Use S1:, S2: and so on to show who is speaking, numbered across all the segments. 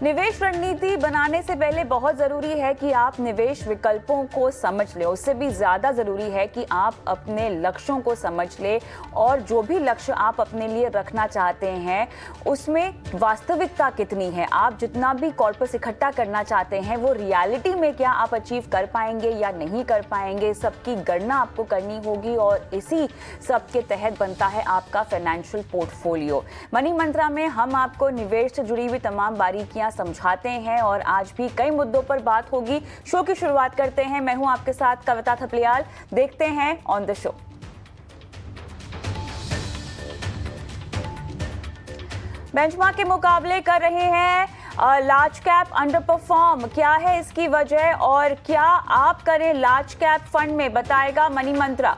S1: निवेश रणनीति बनाने से पहले बहुत ज़रूरी है कि आप निवेश विकल्पों को समझ लें। उससे भी ज़्यादा ज़रूरी है कि आप अपने लक्ष्यों को समझ लें और जो भी लक्ष्य आप अपने लिए रखना चाहते हैं उसमें वास्तविकता कितनी है। आप जितना भी कॉर्पस इकट्ठा करना चाहते हैं वो रियलिटी में क्या आप अचीव कर पाएंगे या नहीं कर पाएंगे, सबकी गणना आपको करनी होगी और इसी सब के तहत बनता है आपका फाइनेंशियल पोर्टफोलियो। मनी मंत्रा में हम आपको निवेश से जुड़ी हुई तमाम बारीकियां समझाते हैं और आज भी कई मुद्दों पर बात होगी। शो की शुरुआत करते हैं। मैं हूं आपके साथ कविता थपलियाल। देखते हैं ऑन द शो। बेंचमार्क के मुकाबले कर रहे हैं लार्ज कैप अंडर परफॉर्म। क्या है इसकी वजह और क्या आप करें लार्ज कैप फंड में, बताएगा मनी मंत्रा।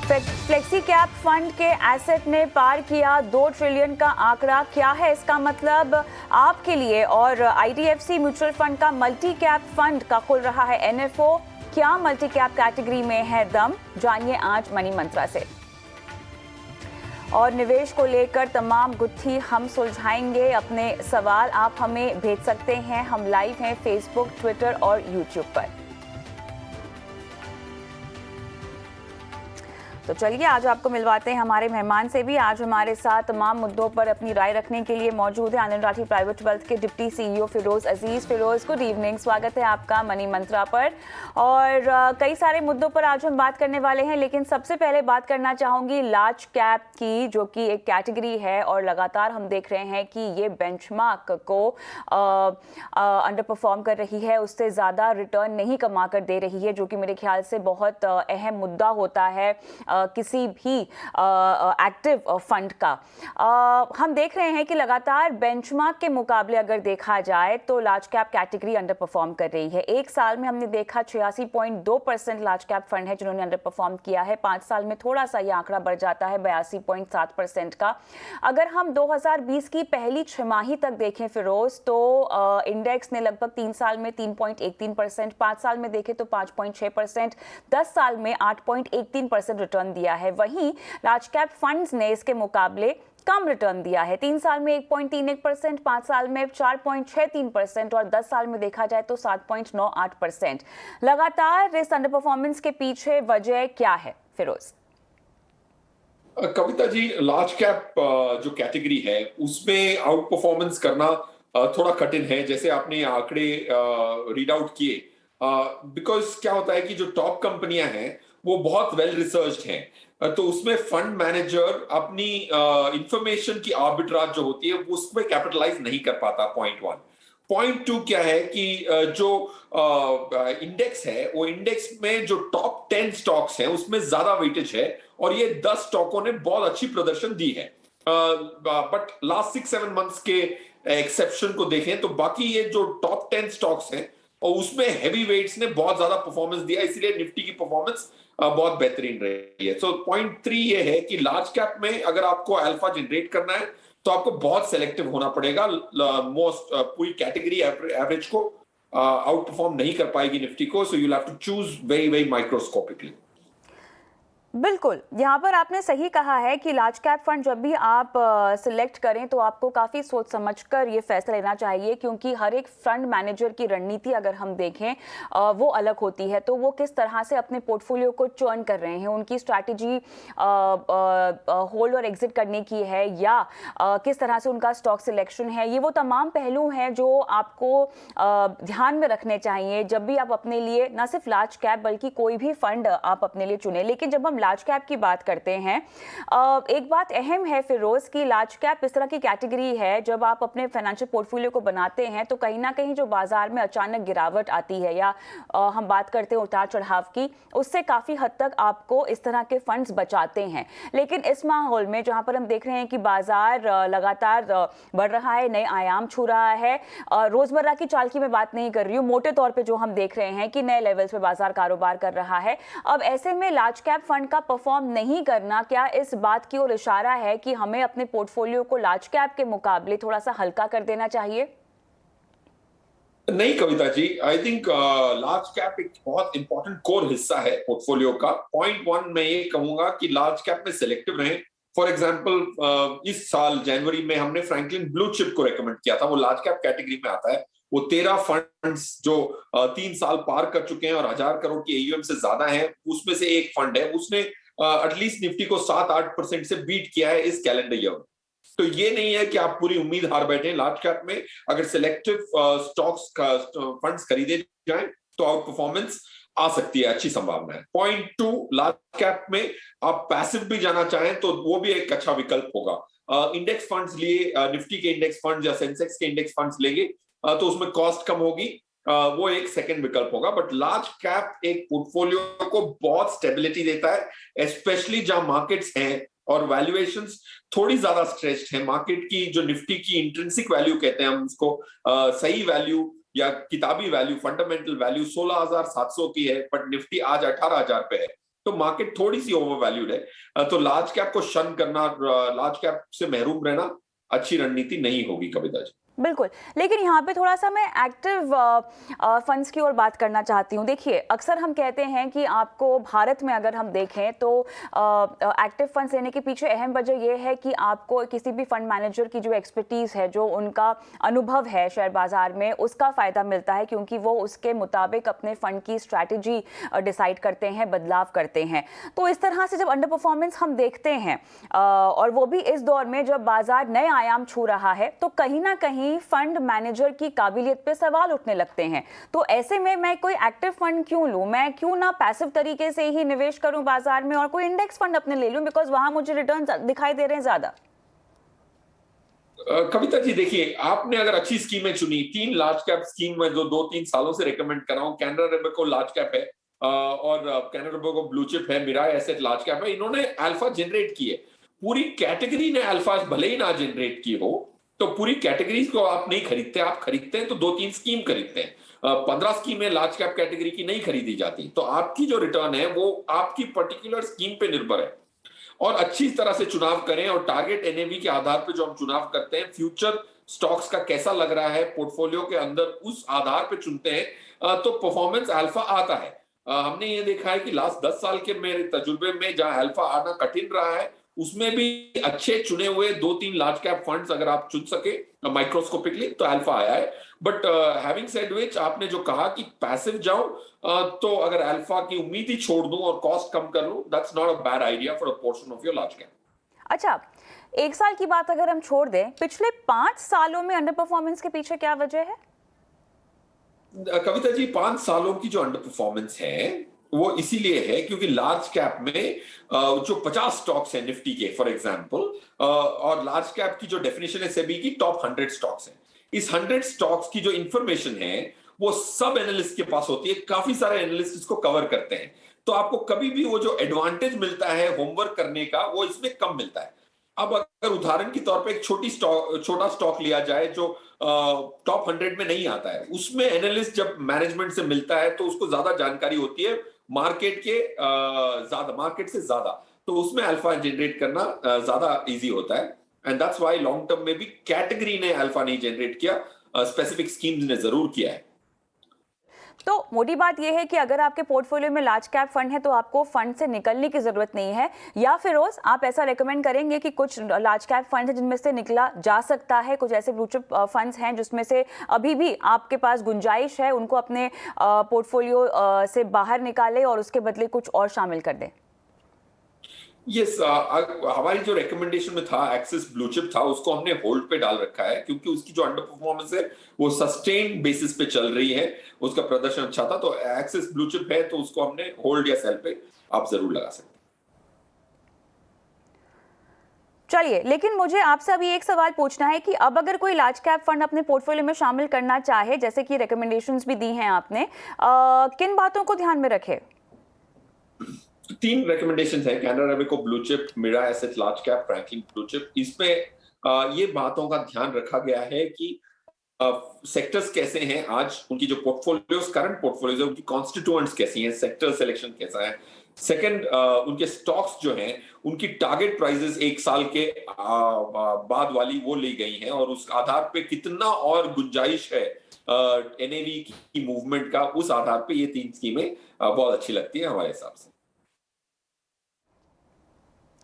S1: फ्लेक्सी कैप फंड के एसेट ने पार किया 2 ट्रिलियन का आंकड़ा। क्या है इसका मतलब आपके लिए? और आईडीएफसी म्यूचुअल फंड का मल्टी कैप फंड का खुल रहा है एनएफओ। क्या मल्टी कैप कैटेगरी में है दम? जानिए आज मनी मंत्रा से। और निवेश को लेकर तमाम गुत्थी हम सुलझाएंगे। अपने सवाल आप हमें भेज सकते हैं। हम लाइव हैं फेसबुक, ट्विटर और यूट्यूब पर। तो चलिए आज आपको मिलवाते हैं हमारे मेहमान से भी। आज हमारे साथ तमाम मुद्दों पर अपनी राय रखने के लिए मौजूद है आनंद राठी प्राइवेट वेल्थ के डिप्टी सीईओ फिरोज अजीज। फिरोज, गुड इवनिंग, स्वागत है आपका मनी मंत्रा पर। और कई सारे मुद्दों पर आज हम बात करने वाले हैं, लेकिन सबसे पहले बात करना चाहूँगी लार्ज कैप की, जो कि एक कैटेगरी है और लगातार हम देख रहे हैं कि ये बेंचमार्क को अंडर परफॉर्म कर रही है, उससे ज़्यादा रिटर्न नहीं कमा कर दे रही है, जो कि मेरे ख्याल से बहुत अहम मुद्दा होता है किसी भी एक्टिव फंड का। हम देख रहे हैं कि लगातार बेंचमार्क के मुकाबले अगर देखा जाए तो large cap category under perform कर रही है। एक साल में हमने देखा 86.2% लार्ज कैप फंड है जिन्होंने अंडर परफॉर्म किया है। 5 साल में थोड़ा सा ये आंकड़ा बढ़ जाता है 82.7% का। अगर हम 2020 की पहली छमाही तक देखें फिरोज, तो इंडेक्स ने लगभग 3 साल में 3.13%, 5 साल में देखें तो 5.6%, 10 साल में 8.13% रिटर्न दिया है। वहीं लार्ज कैप फंड्स ने इसके मुकाबले कम रिटर्न दिया है। 3 साल में 1.31%, 5 साल में 4.63% और 10 साल में देखा जाए तो 7.98%। लगातार इस अंडर परफॉर्मेंस के पीछे वजह क्या है फिरोज?
S2: कविता जी, लार्ज कैप जो कैटेगरी है उसमें आउट परफॉर्मेंस करना थोड़ा कठिन है, जैसे आपने आंकड़े रीड आउट किए। बिकॉज क्या होता है कि जो टॉप कंपनियां हैं वो बहुत वेल रिसर्च्ड हैं, तो उसमें फंड मैनेजर अपनी इंफॉर्मेशन की आर्बिट्राज जो होती है वो उसमें कैपिटलाइज नहीं कर पाता। पॉइंट 2 क्या है कि जो इंडेक्स है वो इंडेक्स में जो टॉप 10 स्टॉक्स हैं उसमें ज्यादा वेटेज है और ये 10 स्टॉकों ने बहुत अच्छी प्रदर्शन दी है। बट लास्ट 6-7 मंथ्स के एक्सेप्शन को देखें तो बाकी ये जो टॉप 10 स्टॉक्स हैं और उसमें हैवी वेट्स ने बहुत ज्यादा परफॉर्मेंस दिया, इसलिए निफ्टी की परफॉर्मेंस बहुत बेहतरीन रही है। सो पॉइंट 3 ये है कि लार्ज कैप में अगर आपको अल्फा जनरेट करना है तो आपको बहुत सेलेक्टिव होना पड़ेगा। मोस्ट पूरी कैटेगरी एवरेज को आउट परफॉर्म नहीं कर पाएगी निफ्टी को, so you will have to choose very very microscopically.
S1: बिल्कुल, यहाँ पर आपने सही कहा है कि लार्ज कैप फंड जब भी आप सिलेक्ट करें तो आपको काफ़ी सोच समझकर ये फैसला लेना चाहिए, क्योंकि हर एक फंड मैनेजर की रणनीति अगर हम देखें वो अलग होती है। तो वो किस तरह से अपने पोर्टफोलियो को चर्न कर रहे हैं, उनकी स्ट्रैटेजी होल्ड और एग्जिट करने की है या किस तरह से उनका स्टॉक सिलेक्शन है, ये वो तमाम पहलू हैं जो आपको ध्यान में रखने चाहिए जब भी आप अपने लिए न सिर्फ लार्ज कैप बल्कि कोई भी फंड आप अपने लिए चुने। लेकिन जब हम लार्ज कैप की बात करते हैं, एक बात अहम है फिरोज की लार्ज कैप इस तरह की कैटेगरी है, जब आप अपने फाइनेंशियल पोर्टफोलियो को बनाते हैं तो कहीं ना कहीं जो बाजार में अचानक गिरावट आती है या हम बात करते हैं उतार चढ़ाव की, उससे काफी हद तक आपको इस तरह के फंड्स बचाते हैं। लेकिन इस माहौल में जहां पर हम देख रहे हैं कि बाजार लगातार बढ़ रहा है, नए आयाम छू रहा है, रोजमर्रा की चाल की मैं बात नहीं कर रही हूँ, मोटे तौर पे जो हम देख रहे हैं कि नए लेवल्स पे बाजार कारोबार कर रहा है, अब ऐसे में लार्ज कैप फंड का परफॉर्म नहीं करना क्या इस बात की ओर इशारा है कि हमें अपने पोर्टफोलियो को लार्ज कैप के मुकाबले थोड़ा सा हल्का कर देना चाहिए?
S2: नहीं Kavita ji, I think large cap एक बहुत इंपॉर्टेंट कोर हिस्सा है पोर्टफोलियो का। पॉइंट 1 मैं ये कहूंगा कि लार्ज कैप में सिलेक्टिव रहें, फॉर एग्जाम्पल इस साल जनवरी में हमने फ्रैंकलिन ब्लू चिप को रेकमेंड किया था, वो लार्ज कैप कैटेगरी में आता है। वो 13 फंड्स जो 3 साल पार कर चुके हैं और 1,000 करोड़ की एयूएम से ज्यादा है, उसमें से एक फंड है, उसने एटलीस्ट निफ्टी को 7-8% से बीट किया है इस कैलेंडर ईयर में। तो ये नहीं है कि आप पूरी उम्मीद हार बैठे लार्ज कैप में। अगर सिलेक्टिव स्टॉक्स का फंड्स खरीदे जाएं तो आउट परफॉर्मेंस आ सकती है, अच्छी संभावना है। पॉइंट 2, लार्ज कैप में आप पैसिव भी जाना चाहें तो वो भी एक अच्छा विकल्प होगा। इंडेक्स फंड्स लिए, निफ्टी के इंडेक्स फंड्स या सेंसेक्स के इंडेक्स फंड्स लेंगे तो उसमें कॉस्ट कम होगी, वो एक सेकंड विकल्प होगा। बट लार्ज कैप एक पोर्टफोलियो को बहुत स्टेबिलिटी देता है, स्पेशली जहां मार्केट्स हैं और वैल्यूएशंस थोड़ी ज्यादा स्ट्रेच्ड है। मार्केट की जो निफ्टी की इंट्रिंसिक वैल्यू कहते हैं हम उसको, सही वैल्यू या किताबी वैल्यू, फंडामेंटल वैल्यू 16,700 की है, बट निफ्टी आज 18,000 पे है, तो मार्केट थोड़ी सी ओवर वैल्यूड है। तो लार्ज कैप को शन करना, लार्ज कैप से महरूम रहना अच्छी रणनीति नहीं होगी कविता जी।
S1: बिल्कुल, लेकिन यहाँ पे थोड़ा सा मैं एक्टिव फंड्स की ओर बात करना चाहती हूँ। देखिए, अक्सर हम कहते हैं कि आपको भारत में अगर हम देखें तो एक्टिव फंड्स लेने के पीछे अहम वजह यह है कि आपको किसी भी फंड मैनेजर की जो एक्सपर्टीज़ है, जो उनका अनुभव है शेयर बाजार में, उसका फ़ायदा मिलता है, क्योंकि वो उसके मुताबिक अपने फंड की स्ट्रैटेजी डिसाइड करते हैं, बदलाव करते हैं। तो इस तरह से जब अंडर परफॉर्मेंस हम देखते हैं और वो भी इस दौर में जब बाजार नए आयाम छू रहा है, तो कहीं ना कहीं फंड मैनेजर की काबिलियत पे सवाल उठने लगते हैं। तो ऐसे में मैं कोई एक्टिव फंड क्यों लूं, मैं क्यों ना पैसिव तरीके से ही निवेश करूं बाजार में और कोई इंडेक्स फंड अपने ले लूं, बिकॉज वहां मुझे रिटर्न दिखाई दे रहे हैं ज्यादा।
S2: कविता जी देखिए, आपने अगर अच्छी स्कीमें चुनी, 3 लार्ज कैप स्कीम में जो 2-3 सालों से रेकमेंड कर रहा हूं, कैनरा रेबको लार्ज कैप है और कैनरा रेबको ब्लू चिप है, मिराय एसेट लार्ज कैप है, इन्होंने अल्फा जनरेट की है। पूरी कैटेगरी ने अल्फा भले ही ना जनरेट की हो, तो पूरी कैटेगरीज को आप नहीं खरीदते, आप खरीदते हैं तो 2-3 स्कीम खरीदते हैं। 15 स्कीमें लार्ज कैप कैटेगरी की नहीं खरीदी जाती, तो आपकी जो रिटर्न है वो आपकी पर्टिकुलर स्कीम पे निर्भर है। और अच्छी तरह से चुनाव करें, और टारगेट एनएवी के आधार पर जो हम चुनाव करते हैं, फ्यूचर स्टॉक्स का कैसा लग रहा है पोर्टफोलियो के अंदर, उस आधार पर चुनते हैं तो परफॉर्मेंस अल्फा आता है। हमने ये देखा है कि लास्ट 10 साल के मेरे तजुर्बे में जहां अल्फा आना कठिन रहा है, उसमें भी अच्छे चुने हुए 2-3 लार्ज कैप फंड्स अगर आप चुन सके माइक्रोस्कोपिकली तो अल्फा आया है। बट हैविंग सेड विच, आपने जो कहा कि पैसिव जाऊं, तो अगर अल्फा की उम्मीद ही छोड़ दूं और कॉस्ट कम कर लूं, that's not a bad idea for a portion of your large cap.
S1: अच्छा, एक साल की बात अगर हम छोड़ दें, पिछले 5 सालों में अंडर परफॉर्मेंस के पीछे क्या वजह है?
S2: कविता जी, 5 सालों की जो अंडर परफॉर्मेंस है वो इसीलिए है क्योंकि लार्ज कैप में जो 50 स्टॉक्स हैं निफ्टी के फॉर एग्जांपल, और लार्ज कैप की जो डेफिनेशन है सेबी की, टॉप 100 स्टॉक्स हैं। इस 100 स्टॉक्स की जो इंफॉर्मेशन है वो सब एनालिस्ट के पास होती है, काफी सारे एनालिस्ट इसको कवर करते हैं। तो आपको कभी भी वो जो एडवांटेज मिलता है होमवर्क करने का, वो इसमें कम मिलता है। अब अगर उदाहरण के तौर पे एक छोटा स्टॉक लिया जाए जो टॉप 100 में नहीं आता है, उसमें एनालिस्ट जब मैनेजमेंट से मिलता है तो उसको ज्यादा जानकारी होती है मार्केट से ज्यादा, तो उसमें अल्फा जनरेट करना ज्यादा इजी होता है। And that's why long term में भी कैटेगरी ने अल्फा नहीं जनरेट किया, स्पेसिफिक स्कीम्स ने जरूर किया है।
S1: तो मोटी बात यह है कि अगर आपके पोर्टफोलियो में लार्ज कैप फंड है तो आपको फंड से निकलने की जरूरत नहीं है, या फिरोज आप ऐसा रेकमेंड करेंगे कि कुछ लार्ज कैप फंड है जिनमें से निकला जा सकता है, कुछ ऐसे ब्लू चिप फंड्स हैं जिसमें से अभी भी आपके पास गुंजाइश है, उनको अपने पोर्टफोलियो से बाहर निकालें और उसके बदले कुछ और शामिल कर दें?
S2: यस, हमारी जो रिकमेंडेशन में था एक्सिस ब्लू चिप था, उसको हमने होल्ड पे डाल रखा है क्योंकि उसकी जो अंडर परफॉर्मेंस है वो सस्टेन बेसिस पे चल रही है, उसका प्रदर्शन अच्छा था। तो एक्सिस ब्लू चिप है तो उसको हमने होल्ड या सेल पे आप जरूर लगा सकते हैं।
S1: चलिए, लेकिन मुझे आपसे अभी एक सवाल पूछना है कि अब अगर कोई लार्ज कैप फंड अपने पोर्टफोलियो में शामिल करना चाहे, जैसे कि रिकमेंडेशंस भी दी हैं आपने, किन बातों को ध्यान में रखे?
S2: 3 रिकमेंडेशन है, Canara Robeco blue chip, Mirae asset large cap, Franklin blue chip. इसमें ये बातों का ध्यान रखा गया है कि सेक्टर्स कैसे हैं आज, उनकी जो पोर्टफोलियोज, करंट पोर्टफोलियोज है, उनकी कॉन्स्टिट्यूएंट्स कैसी हैं, सेक्टर सिलेक्शन कैसा है। सेकंड, उनके स्टॉक्स जो हैं उनकी टारगेट प्राइसेस 1 साल के बाद वाली वो ली गई हैं, और उस आधार पे कितना और गुंजाइश है एनएवी की मूवमेंट का, उस आधार पे ये 3 स्कीमें बहुत अच्छी लगती है हमारे हिसाब से।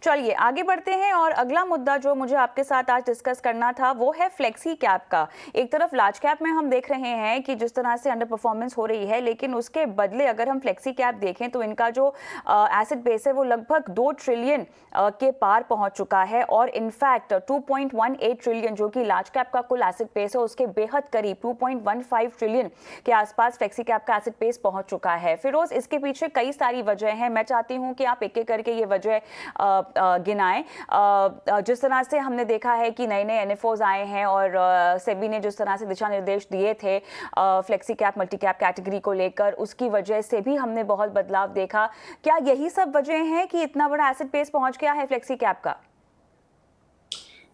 S1: चलिए आगे बढ़ते हैं और अगला मुद्दा जो मुझे आपके साथ आज डिस्कस करना था वो है फ्लेक्सी कैप का। एक तरफ लार्ज कैप में हम देख रहे हैं कि जिस तरह से अंडर परफॉर्मेंस हो रही है, लेकिन उसके बदले अगर हम फ्लेक्सी कैप देखें तो इनका जो एसेट बेस है वो लगभग 2 ट्रिलियन के पार पहुंच चुका है और इनफैक्ट 2.18 ट्रिलियन जो कि लार्ज कैप का कुल एसेट बेस है उसके बेहद करीब 2.15 ट्रिलियन के आसपास फ्लेक्सी कैप का एसेट बेस पहुंच चुका है। फिरोज, इसके पीछे कई सारी वजह हैं। मैं चाहती हूं कि आप एक एक करके ये वजह गिनाएं। जिस तरह से हमने देखा है कि नए नए एनएफओज आए हैं और सेबी ने जिस तरह से दिशा निर्देश दिए थे flexi cap multi cap category को लेकर, उसकी वजह से भी हमने बहुत बदलाव देखा। क्या यही सब वजह हैं कि इतना बड़ा एसेट बेस पहुंच गया है फ्लेक्सी कैप का?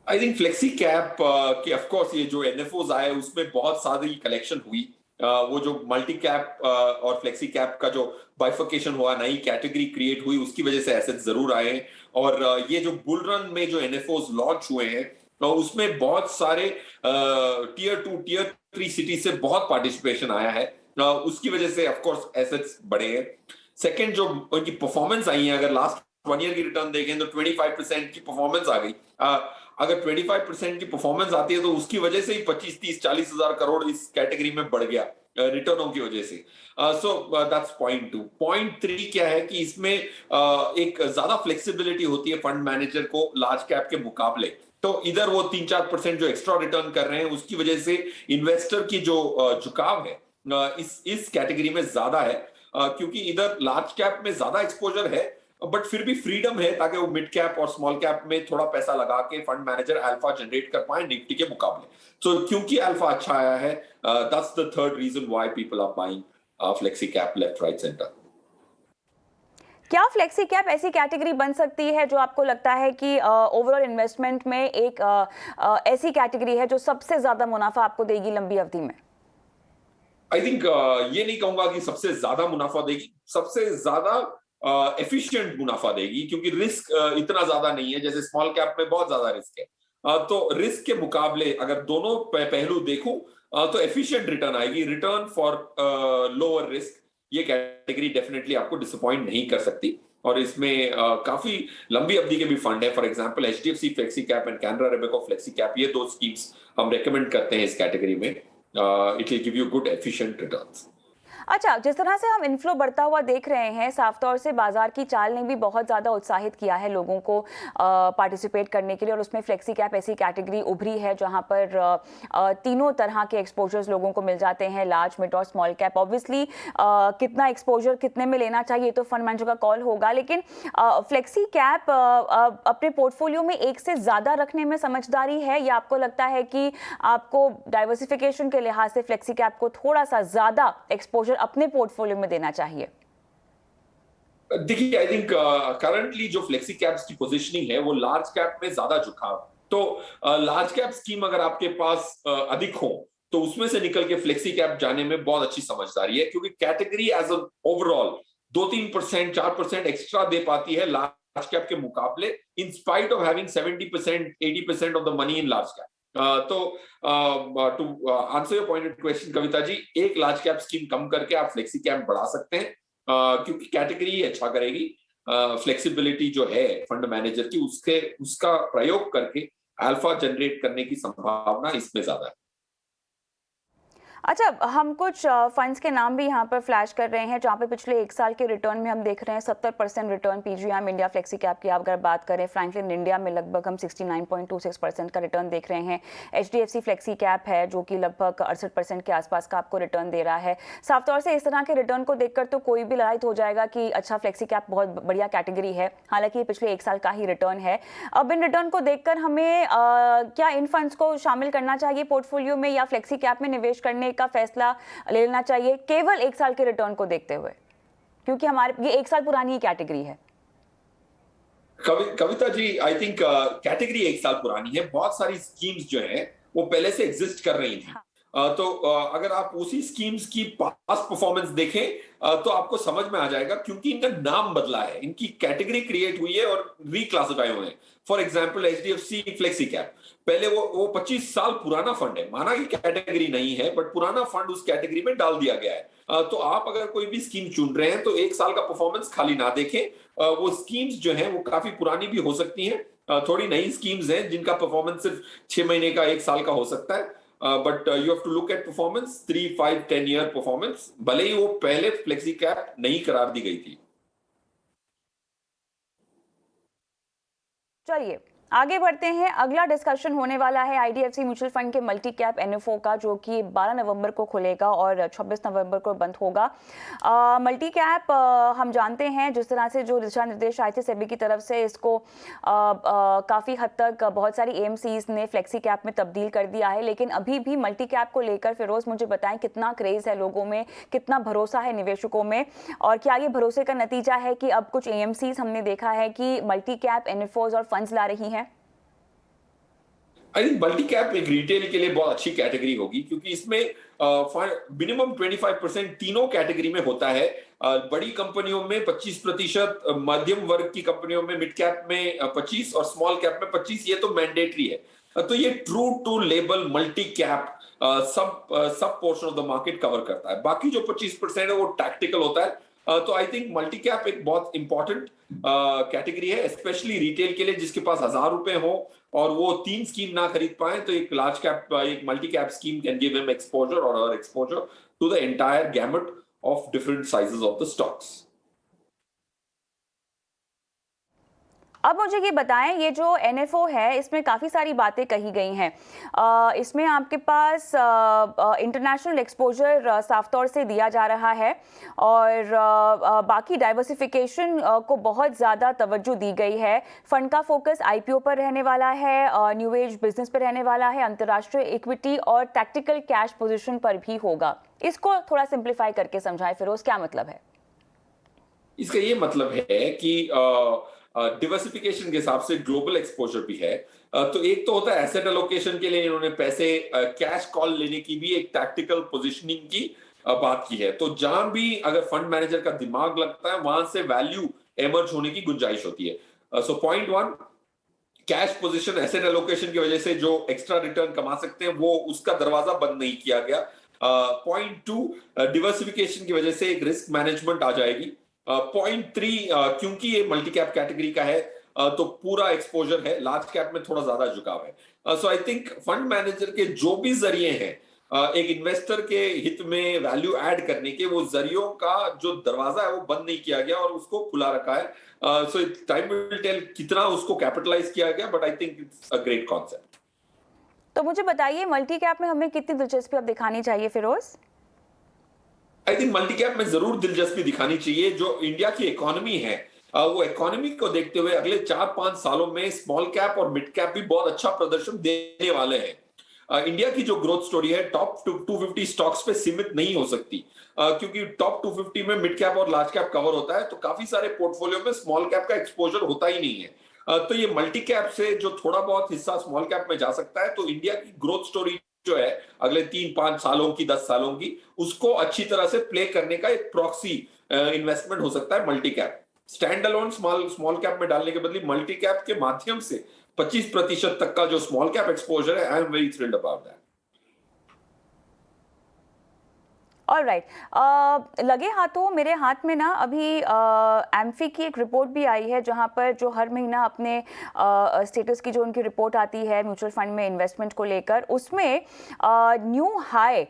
S2: आई थिंक फ्लेक्सी कैप की ऑफ कोर्स ये जो एनएफओज आए उसमें बहुत सारी कलेक्शन हुई। वो जो मल्टी कैप और फ्लेक्सी कैप का जो बाइफर्केशन हुआ, नई कैटेगरी क्रिएट हुई, उसकी वजह से एसेट जरूर आए हैं। और ये जो बुल रन में जो एनएफओज लॉन्च हुए हैं उसमें बहुत सारे टीयर 2 टीयर 3 सिटी से बहुत पार्टिसिपेशन आया है। उसकी वजह से ऑफ कोर्स एसेट्स बढ़े हैं। सेकंड, जो उनकी परफॉर्मेंस आई है, अगर लास्ट 1 ईयर की रिटर्न देखें तो 25% की परफॉर्मेंस आ गई। अगर 25% की परफॉर्मेंस आती है तो उसकी वजह से ही 25, 30, 40 हजार करोड़ इस कैटेगरी में बढ़ गया रिटर्नों की वजह से। So that's point 2। पॉइंट 3 क्या है कि इसमें एक ज्यादा फ्लेक्सिबिलिटी होती है फंड मैनेजर को लार्ज कैप के मुकाबले। तो इधर वो 3-4% जो एक्स्ट्रा रिटर्न कर रहे हैं उसकी वजह से इन्वेस्टर की जो झुकाव है इस कैटेगरी में ज्यादा है, क्योंकि इधर लार्ज कैप में ज्यादा एक्सपोजर है बट फिर भी फ्रीडम है ताकि वो मिड कैप और स्मॉल कैप में थोड़ा पैसा लगा के फंड मैनेजर अल्फा जनरेट कर पाए निफ्टी के मुकाबले। तो क्योंकि अल्फा अच्छा आया है, that's the third reason why people are buying flexi cap left right centre.
S1: क्या फ्लेक्सी कैप ऐसी कैटेगरी बन सकती है जो आपको लगता है कि ओवरऑल इन्वेस्टमेंट में एक ऐसी कैटेगरी है जो सबसे ज्यादा मुनाफा आपको देगी लंबी अवधि में?
S2: आई थिंक ये नहीं कहूंगा कि सबसे ज्यादा मुनाफा देगी, सबसे ज्यादा एफिशिएंट मुनाफा देगी, क्योंकि रिस्क इतना ज्यादा नहीं है जैसे स्मॉल कैप में बहुत ज्यादा रिस्क है। तो रिस्क के मुकाबले अगर दोनों पहलू देखूं तो एफिशिएंट रिटर्न आएगी। रिटर्न फॉर लोअर रिस्क, ये कैटेगरी डेफिनेटली आपको डिसअपॉइंट नहीं कर सकती। और इसमें काफी लंबी अवधि के भी फंड है। For example HDFC flexi cap and Canara Robeco flexi cap, ये दो स्कीम्स हम रेकमेंड करते हैं इस कैटेगरी में। It will give you good efficient returns.
S1: अच्छा, जिस तरह से हम इनफ्लो बढ़ता हुआ देख रहे हैं, साफ तौर से बाजार की चाल ने भी बहुत ज़्यादा उत्साहित किया है लोगों को पार्टिसिपेट करने के लिए, और उसमें फ्लेक्सी कैप ऐसी कैटेगरी उभरी है जहां पर तीनों तरह के एक्सपोजर्स लोगों को मिल जाते हैं, लार्ज, मिड और स्मॉल कैप। ऑब्वियसली कितना एक्सपोजर कितने में लेना चाहिए तो फंड मैनेजर का कॉल होगा, लेकिन फ्लेक्सी कैप अपने पोर्टफोलियो में एक से ज़्यादा रखने में समझदारी है, या आपको लगता है कि आपको डाइवर्सिफिकेशन के लिहाज से फ्लेक्सी कैप को थोड़ा सा ज़्यादा एक्सपोजर अपने पोर्टफोलियो में देना चाहिए?
S2: देखिए, आई थिंक करंटली जो फ्लेक्सी कैप्स की पोजीशनिंग है वो लार्ज कैप में ज्यादा झुकाव। तो लार्ज कैप स्कीम अगर आपके पास अधिक हो तो उसमें से निकल के फ्लेक्सी कैप जाने में बहुत अच्छी समझदारी है, क्योंकि category as a overall 2-3%, 4% extra दे पाती है लार्ज कैप के मुकाबले, in spite of having 70%, 80% of the money in large cap. तो to answer your pointed question Kavita ji, एक लार्ज कैप स्कीम कम करके आप फ्लेक्सी कैप बढ़ा सकते हैं, क्योंकि कैटेगरी अच्छा करेगी। फ्लेक्सिबिलिटी जो है फंड मैनेजर की उसका प्रयोग करके अल्फा जनरेट करने की संभावना इसमें ज्यादा है।
S1: अच्छा, हम कुछ फंड्स के नाम भी यहाँ पर फ्लैश कर रहे हैं जहाँ पे पिछले 1 साल के रिटर्न में हम देख रहे हैं 70% return PGIM India flexi cap की अगर बात करें, फ्रैंकलिन इंडिया में लगभग हम 69.26% का रिटर्न देख रहे हैं। एचडीएफसी फ्लेक्सी कैप है जो कि लगभग 68% के आसपास का आपको रिटर्न दे रहा है। साफ तौर से इस तरह के रिटर्न को देखकर तो कोई भी लड़ाई हो जाएगा कि अच्छा, फ्लेक्सी कैप बहुत बढ़िया कैटेगरी है, हालांकि ये पिछले 1 साल का ही रिटर्न है। अब इन रिटर्न को देखकर हमें क्या इन फंड्स को शामिल करना चाहिए पोर्टफोलियो में, या फ्लेक्सी कैप में निवेश करने का फैसला ले लेना चाहिए केवल 1 साल के रिटर्न को देखते हुए, क्योंकि हमारे ये 1 साल पुरानी कैटेगरी है?
S2: Kavita ji, I think category 1 साल पुरानी है। बहुत सारी स्कीम्स जो है वो पहले से एग्जिस्ट कर रही थी। तो अगर आप उसी स्कीम्स की पास्ट परफॉर्मेंस देखें तो आपको समझ में आ जाएगा, क्योंकि इनका नाम बदला है, इनकी कैटेगरी क्रिएट हुई है और रिक्लासिफाई हुए हैं। For example HDFC flexi cap, पहले वो 25 साल पुराना फंड है, माना कि कैटेगरी नहीं है बट पुराना फंड उस कैटेगरी में डाल दिया गया है। तो आप अगर कोई भी स्कीम चुन रहे हैं तो 1 साल का परफॉर्मेंस खाली ना देखें, वो स्कीम्स जो हैं वो काफी पुरानी भी हो सकती हैं, थोड़ी नई स्कीम्स हैं जिनका परफॉर्मेंस सिर्फ 6 महीने का, 1 साल का हो सकता है, but you have to look at performance, 3, 5, 10 year performance, भले ही वो पहले फ्लेक्सी कैप नहीं करार दी गई थी।
S1: चलिए आगे बढ़ते हैं। अगला डिस्कशन होने वाला है आईडीएफसी म्यूचुअल फंड के मल्टी कैप एनएफओ का, जो कि 12 नवंबर को खुलेगा और 26 नवंबर को बंद होगा। मल्टी कैप हम जानते हैं जिस तरह से जो दिशा निर्देश आए थे सेबी की तरफ से, इसको काफ़ी हद तक बहुत सारी एएमसीज ने फ्लेक्सी कैप में तब्दील कर दिया है, लेकिन अभी भी मल्टी कैप को लेकर फिरोज मुझे बताएं कितना क्रेज है लोगों में, कितना भरोसा है निवेशकों में, और क्या ये भरोसे का नतीजा है कि अब कुछ एएमसीज हमने देखा है कि मल्टी कैप एनएफओज और फंड्स ला रही हैं?
S2: आई थिंक मल्टी कैप एक रिटेल के लिए बहुत अच्छी कैटेगरी होगी, क्योंकि इसमें मिनिमम 25% तीनों कैटेगरी में होता है। बड़ी कंपनियों में 25%, मध्यम वर्ग की कंपनियों में, मिड कैप में 25 और स्मॉल कैप में 25, ये तो मैंडेटरी है। तो ये true to label multi cap सब portion of the market cover करता है। बाकी जो 25% है वो टैक्टिकल होता है। तो आई थिंक मल्टी कैप एक बहुत इंपॉर्टेंट कैटेगरी है, स्पेशली रिटेल के लिए, जिसके पास 1000 रुपए हो और वो 3 स्कीम ना खरीद पाए, तो एक लार्ज कैप, एक multi cap scheme can give him exposure और her exposure to the entire gamut of different sizes of the stocks.
S1: अब मुझे ये बताएं, ये जो एनएफओ है इसमें काफ़ी सारी बातें कही गई हैं। इसमें आपके पास इंटरनेशनल एक्सपोजर साफ तौर से दिया जा रहा है और बाकी डाइवर्सिफिकेशन को बहुत ज़्यादा तवज्जो दी गई है। फंड का फोकस आईपीओ पर रहने वाला है, न्यू एज बिजनेस पर रहने वाला है, अंतर्राष्ट्रीय इक्विटी और टैक्टिकल कैश पोजीशन पर भी होगा। इसको थोड़ा सिंप्लीफाई करके समझाएं फिरोज, क्या मतलब है?
S2: इसका ये मतलब है कि डिवर्सिफिकेशन के हिसाब से ग्लोबल एक्सपोजर भी है। तो एक तो होता है एसेट एलोकेशन के लिए इन्होंने पैसे कैश कॉल लेने की भी एक टैक्टिकल पोजीशनिंग की बात की है। तो जहां भी अगर फंड मैनेजर का दिमाग लगता है वहां से वैल्यू एमर्ज होने की गुंजाइश होती है। So point 1, cash position asset allocation की वजह से जो एक्स्ट्रा रिटर्न कमा सकते हैं वो उसका दरवाजा बंद नहीं किया गया। पॉइंट 2, डिवर्सिफिकेशन की वजह से एक रिस्क मैनेजमेंट आ जाएगी। पॉइंट 3, क्योंकि ये मल्टी कैप कैटेगरी का है, तो पूरा एक्सपोजर है, लार्ज कैप में थोड़ा ज्यादा झुकाव है। सो आई थिंक फंड मैनेजर के जो भी जरिए हैं एक इन्वेस्टर के हित में वैल्यू ऐड करने के, वो जरियों का जो दरवाजा है वो बंद नहीं किया गया और उसको खुला रखा है। सो टाइम विल टेल कितना उसको कैपिटलाइज किया गया, but I think it's a great concept.
S1: तो मुझे बताइए मल्टी कैप में हमें कितनी दिलचस्पी अब दिखानी चाहिए Firoz?
S2: I think multi cap में जरूर दिलचस्पी दिखानी चाहिए। जो इंडिया की इकोनॉमी है वो इकोनॉमी को देखते हुए अगले 4-5 सालों में स्मॉल कैप और मिड कैप भी बहुत अच्छा प्रदर्शन देने वाले हैं। इंडिया की जो ग्रोथ स्टोरी है टॉप 250 स्टॉक्स पे सीमित नहीं हो सकती, क्योंकि टॉप 250 में मिड कैप और लार्ज कैप कवर होता है, तो काफी सारे पोर्टफोलियो में स्मॉल कैप का एक्सपोजर होता ही नहीं है। तो ये मल्टी कैप से जो थोड़ा बहुत हिस्सा स्मॉल कैप में जा सकता है, तो इंडिया की ग्रोथ स्टोरी जो है अगले 3-5 सालों की, 10 सालों की, उसको अच्छी तरह से प्ले करने का एक प्रॉक्सी इन्वेस्टमेंट हो सकता है multi cap. Stand alone small cap में डालने के बदले मल्टी कैप के माध्यम से 25% तक का जो स्मॉल कैप एक्सपोजर है, I am very thrilled about that.
S1: Alright, लगे हाथों मेरे हाथ में ना अभी एम्फी की एक रिपोर्ट भी आई है, जहां पर जो हर महीना अपने स्टेटस की जो उनकी रिपोर्ट आती है म्यूचुअल फंड में इन्वेस्टमेंट को लेकर, उसमें न्यू हाई,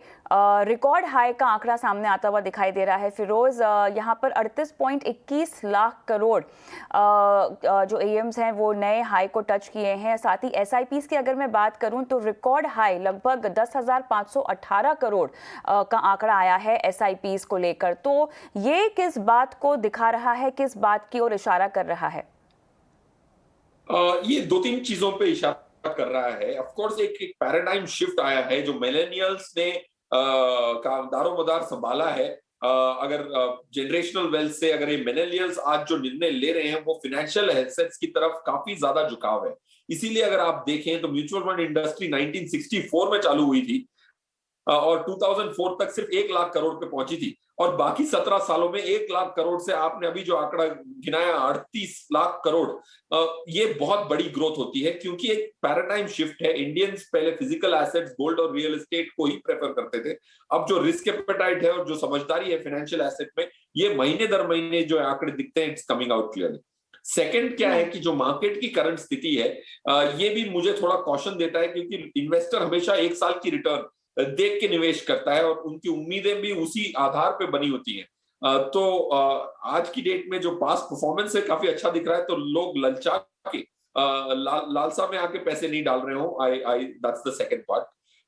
S1: रिकॉर्ड हाई का आंकड़ा सामने आता हुआ दिखाई दे रहा है फिरोज। यहाँ पर 38.21 लाख करोड़ जो एएम्स हैं वो नए हाई को टच किए हैं। साथ ही एसआईपीस की अगर मैं बात करूं तो रिकॉर्ड हाई लगभग 10,518 करोड़ का आंकड़ा आया है एसआईपीस को लेकर। तो ये किस बात को दिखा रहा है, किस बात की ओर इशारा कर रहा है?
S2: ये 2-3 चीजों पे इशारा कर रहा है। ऑफ कोर्स एक पैराडाइम शिफ्ट आया है जो मिलेनियल्स ने का दारोमदार संभाला है। अगर जनरेशनल वेल्थ से अगर ये मिलेनियल्स आज जो निर्णय ले रहे हैं वो फाइनेंशियल एसेट्स की तरफ काफी ज्यादा झुकाव है। इसीलिए अगर आप देखें तो म्यूचुअल फंड इंडस्ट्री 1964 में चालू हुई थी और 2004 तक सिर्फ 1 लाख करोड़ पे पहुंची थी, और बाकी 17 सालों में 1 लाख करोड़ से आपने अभी जो आंकड़ा गिनाया 38 लाख करोड़, ये बहुत बड़ी ग्रोथ होती है क्योंकि एक पैराडाइम शिफ्ट है। इंडियंस पहले फिजिकल एसेट्स, गोल्ड और रियल एस्टेट को ही प्रेफर करते थे। अब जो रिस्क एपेटाइट है और जो समझदारी है फाइनेंशियल एसेट में, ये महीने दर महीने जो आंकड़े दिखते हैं, it's coming out clearly. Second क्या है कि जो मार्केट की करंट स्थिति है, ये भी मुझे थोड़ा कॉशन देता है क्योंकि इन्वेस्टर हमेशा 1 साल की रिटर्न देख के निवेश करता है और उनकी उम्मीदें भी उसी आधार पे बनी होती हैं। तो आज की डेट में जो पास्ट परफॉर्मेंस है काफी अच्छा दिख रहा है, तो लोग ललचा के लालसा में आके पैसे नहीं डाल रहे हो। I that's the second part.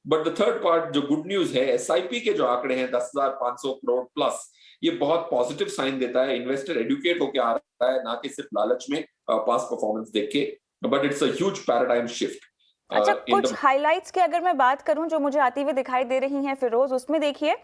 S2: But the third part जो गुड न्यूज है, एसआईपी के जो आंकड़े हैं 10,500 करोड़ प्लस, ये बहुत पॉजिटिव साइन देता है। इन्वेस्टर एडुकेट होकर आ रहा है, ना कि सिर्फ लालच में पास्ट परफॉर्मेंस देख के। But it's a huge paradigm shift.
S1: अच्छा, कुछ हाइलाइट्स की अगर मैं बात करूं जो मुझे आती हुई दिखाई दे रही हैं फिरोज, उसमें देखिए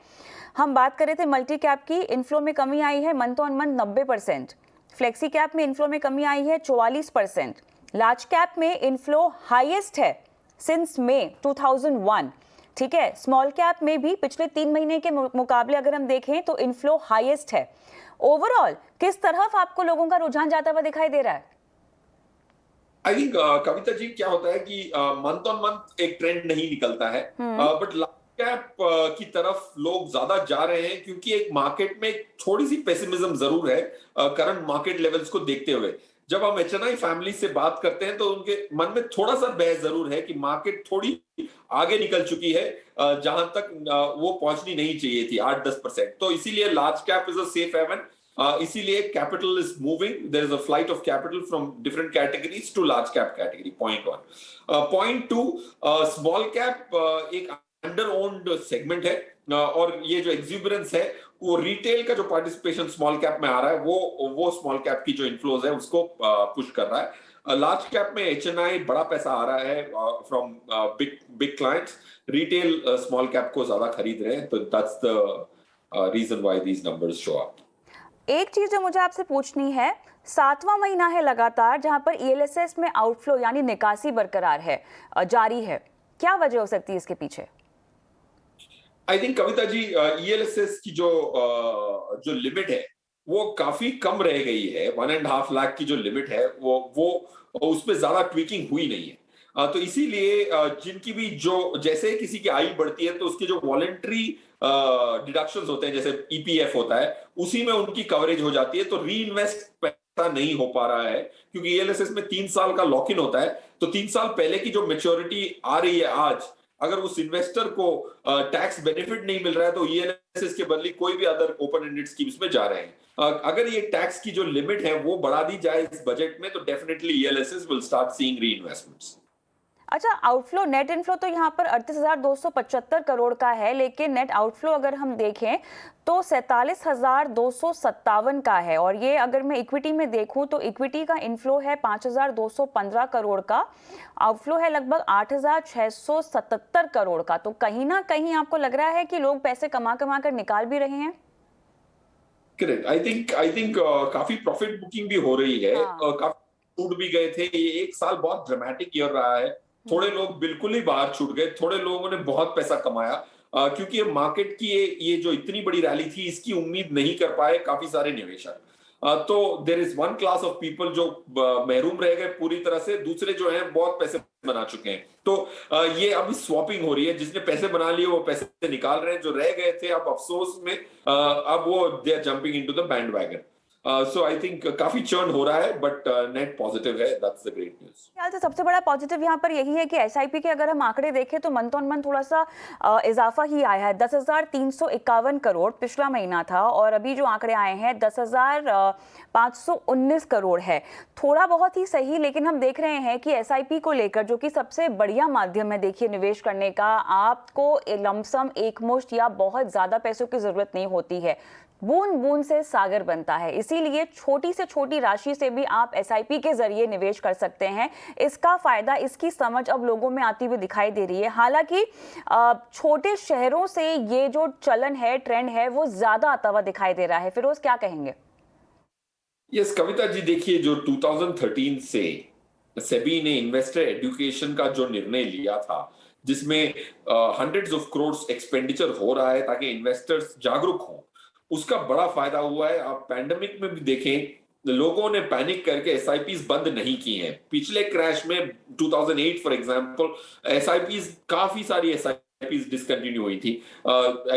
S1: हम बात कर रहे थे मल्टी कैप की, इनफ्लो में कमी आई है month on month 90%, flexi cap में इनफ्लो में कमी आई है 44%, लार्ज कैप में इनफ्लो हाईएस्ट है सिंस मई 2001, ठीक है। स्मॉल कैप में भी पिछले 3 महीने के मुकाबले अगर हम देखें तो इनफ्लो हाईएस्ट है। ओवरऑल किस तरफ आपको लोगों का रुझान जाता हुआ दिखाई दे रहा है?
S2: आई थिंक कविता जी, क्या होता है कि मंथ ऑन मंथ एक ट्रेंड नहीं निकलता है, बट लार्ज कैप की तरफ लोग ज्यादा जा रहे हैं क्योंकि एक मार्केट में थोड़ी सी पेसिमिज्म जरूर है करंट मार्केट लेवल्स को देखते हुए। जब हम एचएनआई फैमिली से बात करते हैं तो उनके मन में थोड़ा सा बहस जरूर है कि मार्केट थोड़ी आगे निकल चुकी है, जहां तक वो पहुंचनी नहीं चाहिए थी 8-10%। तो इसीलिए large cap is a safe haven. इसीलिए capital is moving, there is a flight of capital from different categories to large cap category, point 1। Point 2, small cap एक अंडर ओन्ड सेगमेंट है, और ये जो एग्जिबरेंस है वो रिटेल का जो पार्टिसिपेशन स्मॉल कैप में आ रहा है, वो स्मॉल कैप की जो इन्फ्लोज है उसको पुश कर रहा है। लार्ज कैप में एचएनआई बड़ा पैसा आ रहा है from big clients, retail small cap को ज्यादा खरीद रहे हैं, तो that's the reason why these numbers show up.
S1: एक चीज जो मुझे आपसे पूछनी है, 7वां महीना है लगातार जहां पर ईएलएसएस में आउटफ्लो यानी निकासी बरकरार है, जारी है, क्या वजह हो सकती है इसके पीछे?
S2: I think Kavita ji, ELSS की जो लिमिट है वो काफी कम रह गई है। 1.5 लाख की जो लिमिट है वो उसमें ज्यादा ट्वीकिंग हुई नहीं है। तो इसीलिए जिनकी भी जो, जैसे किसी की आयु बढ़ती है तो उसके जो वॉलेंट्री डिडक्शंस होते हैं, जैसे ईपीएफ होता है, उसी में उनकी कवरेज हो जाती है, तो री इन्वेस्ट पैसा नहीं हो पा रहा है क्योंकि ईएलएसएस में 3 साल का लॉक इन होता है। तो 3 साल पहले की जो मेच्योरिटी आ रही है आज, अगर उस इन्वेस्टर को टैक्स बेनिफिट नहीं मिल रहा है तो ईएलएसएस के बदले कोई भी अदर ओपन एंडेड स्कीम्स में जा रहे हैं। अगर ये टैक्स की जो लिमिट है वो बढ़ा दी जाए इस बजट में, तो definitely ELSS will start seeing री इन्वेस्टमेंट्स।
S1: अच्छा, आउटफ्लो, नेट इनफ्लो तो यहाँ पर 38,275 करोड़ का है, लेकिन नेट आउटफ्लो अगर हम देखें तो 47,257 का है। और ये अगर मैं इक्विटी में देखूं तो इक्विटी का इनफ्लो है 5,215 करोड़ का, आउटफ्लो है लगभग 8,677 करोड़ का। तो कहीं ना कहीं आपको लग रहा है कि लोग पैसे कमा कमा कर निकाल भी रहे हैं?
S2: करेक्ट। आई थिंक काफी प्रॉफिट बुकिंग भी हो रही है, काफी छूट भी गए थे। ये 1 साल बहुत ड्रामेटिक ईयर रहा है। थोड़े लोग बिल्कुल ही बाहर छूट गए, थोड़े लोगों ने बहुत पैसा कमाया, क्योंकि ये मार्केट की ये जो इतनी बड़ी रैली थी इसकी उम्मीद नहीं कर पाए काफी सारे निवेशक। तो there is one class of people जो महरूम रह गए पूरी तरह से, दूसरे जो हैं बहुत पैसे बना चुके हैं। तो ये अभी स्वैपिंग हो रही है, जिसने पैसे बना लिए वो पैसे निकाल रहे हैं, जो रह गए थे अब अफसोस में अब वो they are jumping into the bandwagon. So I think काफी चर्न हो रहा है, बट नेट पॉजिटिव है, दैट्स द ग्रेट न्यूज़।
S1: ख्याल से सबसे बड़ा पॉजिटिव यहाँ पर यही है कि एसआईपी के अगर हम आंकड़े देखें तो मंथ ऑन मंथ थोड़ा सा इजाफा ही आया है। 10,351 करोड़ पिछला महीना था और अभी जो आंकड़े आए हैं 10,519 करोड़ है। थोड़ा बहुत ही सही, लेकिन हम देख रहे हैं कि एसआईपी को लेकर, जो कि सबसे बढ़िया माध्यम है देखिए निवेश करने का, आपको लमसम एकमुश्त या बहुत ज्यादा पैसों की जरूरत नहीं होती है, बूंद बूंद से सागर बनता है। इसीलिए छोटी से छोटी राशि से भी आप एसआईपी के जरिए निवेश कर सकते हैं। इसका फायदा, इसकी समझ अब लोगों में आती हुई दिखाई दे रही है। हालांकि छोटे शहरों से ये जो चलन है, ट्रेंड है, वो ज्यादा आता हुआ दिखाई दे रहा है। फिरोज, क्या कहेंगे?
S2: यस कविता जी, देखिए जो 2013 से सेबी ने इन्वेस्टर एजुकेशन का जो निर्णय लिया था, जिसमें हंड्रेड्स ऑफ करोड़ एक्सपेंडिचर हो रहा है ताकि इन्वेस्टर्स जागरूक हों, उसका बड़ा फायदा हुआ है। आप पैंडेमिक में भी देखें, लोगों ने पैनिक करके एसआईपीस बंद नहीं की हैं। पिछले क्रैश में 2008 फॉर एग्जांपल एसआईपीस, काफी सारी एसआईपीस डिसकंटिन्यू हुई थी।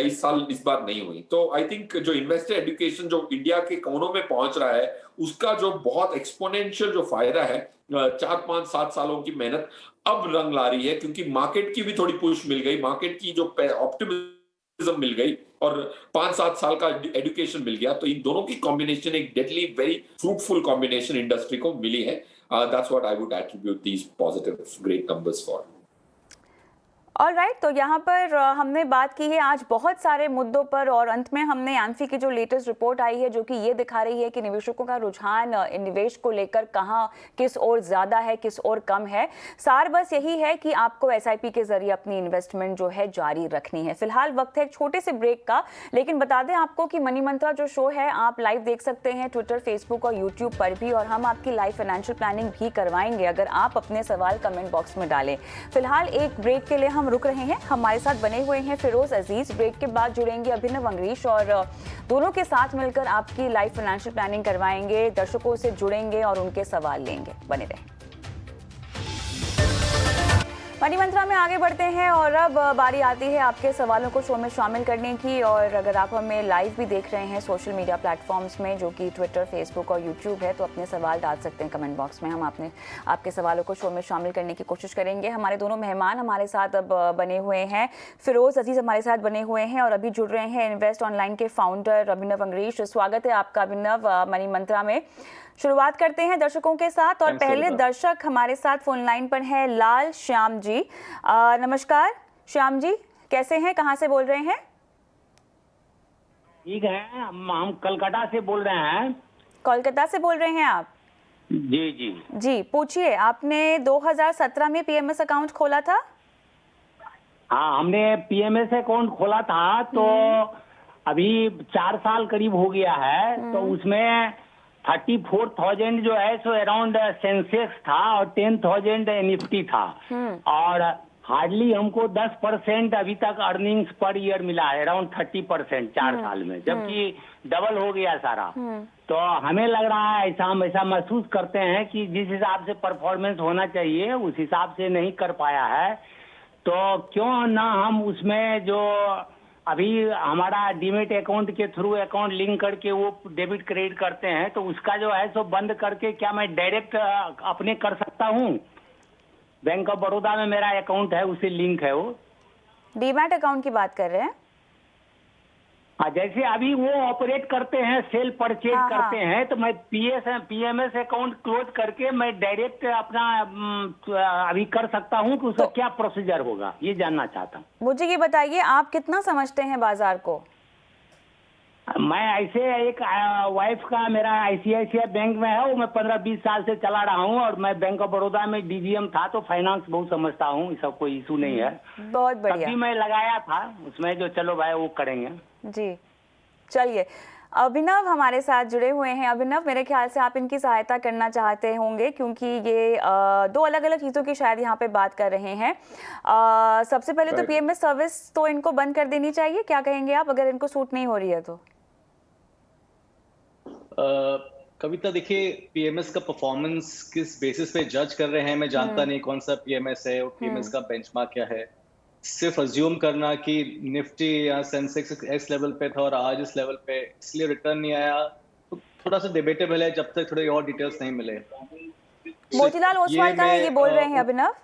S2: इस साल इस बार नहीं हुई। तो आई थिंक जो इन्वेस्टर एजुकेशन जो इंडिया के कोनों में पहुंच रहा है, उसका जो बहुत एक्सपोनेंशियल जो फायदा है, 4 5 7 सालों की मेहनत अब रंग ला रही है, क्योंकि मार्केट की भी थोड़ी पुश मिल गई, मार्केट की जो ऑप्टिमिज्म मिल गई और 5 7 साल का एजुकेशन मिल गया। तो इन दोनों की कॉम्बिनेशन एक deadly very fruitful combination industry को मिली है। That's what I would attribute these positive great numbers for.
S1: Alright, तो यहाँ पर हमने बात की है आज बहुत सारे मुद्दों पर, और अंत में हमने AMFI की जो लेटेस्ट रिपोर्ट आई है जो कि ये दिखा रही है कि निवेशकों का रुझान निवेश को लेकर कहाँ किस ओर ज़्यादा है किस ओर कम है। सार बस यही है कि आपको SIP के जरिए अपनी इन्वेस्टमेंट जो है जारी रखनी है। फिलहाल वक्त है एक छोटे से ब्रेक का, लेकिन बता दें आपको कि मनी मंत्रा जो शो है आप लाइव देख सकते हैं ट्विटर, फेसबुक और यूट्यूब पर भी, और हम आपकी लाइव फाइनेंशियल प्लानिंग भी करवाएंगे अगर आप अपने सवाल कमेंट बॉक्स में डालें। फिलहाल एक ब्रेक के लिए हम रुक रहे हैं। हमारे साथ बने हुए हैं फिरोज अजीज। ब्रेक के बाद जुड़ेंगे अभिनव अंग्रीश, और दोनों के साथ मिलकर आपकी लाइफ फाइनेंशियल प्लानिंग करवाएंगे, दर्शकों से जुड़ेंगे और उनके सवाल लेंगे। बने रहें। मनी मंत्रा में आगे बढ़ते हैं और अब बारी आती है आपके सवालों को शो में शामिल करने की। और अगर आप हमें लाइव भी देख रहे हैं सोशल मीडिया प्लेटफॉर्म्स में जो कि ट्विटर, फेसबुक और यूट्यूब है, तो अपने सवाल डाल सकते हैं कमेंट बॉक्स में। हम आपके सवालों को शो में शामिल करने की कोशिश करेंगे। हमारे दोनों मेहमान हमारे साथ अब बने हुए हैं। फिरोज अजीज हमारे साथ बने हुए हैं और अभी जुड़ रहे हैं इन्वेस्ट ऑनलाइन के फाउंडर अभिनव अंग्रीश। स्वागत है आपका अभिनव मनी मंत्रा में। शुरुआत करते हैं दर्शकों के साथ, और पहले दर्शक हमारे साथ फोन लाइन पर है लाल श्याम जी। नमस्कार श्याम जी, कैसे हैं, कहां से बोल रहे हैं?
S3: ठीक है, हम कलकत्ता से बोल रहे हैं।
S1: कोलकाता से बोल रहे हैं आप?
S3: जी जी
S1: जी, पूछिए। आपने 2017 में PMS अकाउंट खोला था?
S3: हाँ, हमने PMS अकाउंट खोला था, तो अभी 4 साल करीब हो गया है। तो उसमें 34,000 जो है सो अराउंड सेंसेक्स था और 10,000 निफ्टी था, और हार्डली हमको 10% अभी तक अर्निंग्स पर ईयर मिला है, अराउंड 30% 4 साल में, जबकि डबल हो गया सारा। तो हमें लग रहा है हम ऐसा महसूस करते हैं कि जिस हिसाब से परफॉर्मेंस होना चाहिए उस हिसाब से नहीं कर पाया है। तो क्यों ना हम उसमें जो अभी हमारा डीमेट अकाउंट के थ्रू अकाउंट लिंक करके वो डेबिट क्रेडिट करते हैं, तो उसका जो है सो बंद करके क्या मैं डायरेक्ट अपने कर सकता हूँ? बैंक ऑफ बड़ौदा में मेरा अकाउंट है, उसे लिंक है। वो
S1: डीमैट अकाउंट की बात कर रहे हैं?
S3: हाँ, जैसे अभी वो ऑपरेट करते हैं, सेल परचेज करते हैं, तो मैं PMS अकाउंट क्लोज करके मैं डायरेक्ट अपना अभी कर सकता हूँ कि उसका क्या प्रोसीजर होगा, ये जानना चाहता हूँ।
S1: मुझे ये बताइए, आप कितना समझते हैं बाजार को?
S3: मैं ऐसे एक वाइफ का मेरा ICICI बैंक में है, वो मैं 15-20 साल से चला रहा हूँ, और मैं बैंक ऑफ बड़ौदा में DGM था, तो फाइनेंस बहुत समझता हूँ, इसका कोई इशू नहीं है।
S1: बहुत बढ़िया।
S3: तभी मैं लगाया था उसमें, जो चलो भाई वो करेंगे।
S1: जी, चलिए अभिनव हमारे साथ जुड़े हुए हैं। अभिनव, मेरे ख्याल से आप इनकी सहायता करना चाहते होंगे, क्योंकि ये 2 अलग अलग चीज़ों की शायद यहाँ पे बात कर रहे हैं। सबसे पहले तो PMS सर्विस तो इनको बंद कर देनी चाहिए, क्या कहेंगे आप, अगर इनको सूट नहीं हो रही है तो?
S4: कविता, देखिए PMS का परफॉर्मेंस किस बेसिस पे जज कर रहे हैं मैं जानता नहीं, कौन सा PMS है और PMS का बेंचमार्क क्या है। सिर्फ अज्यूम करना कि निफ्टी या सेंसेक्स इस लेवल पे था और आज इस लेवल पे इसलिए रिटर्न नहीं आया, तो थोड़ा सा डिबेटेबल है जब तक थोड़े और डिटेल्स नहीं मिले।
S1: मोतीलाल ओसवाल का है ये बोल रहे हैं अभिनव?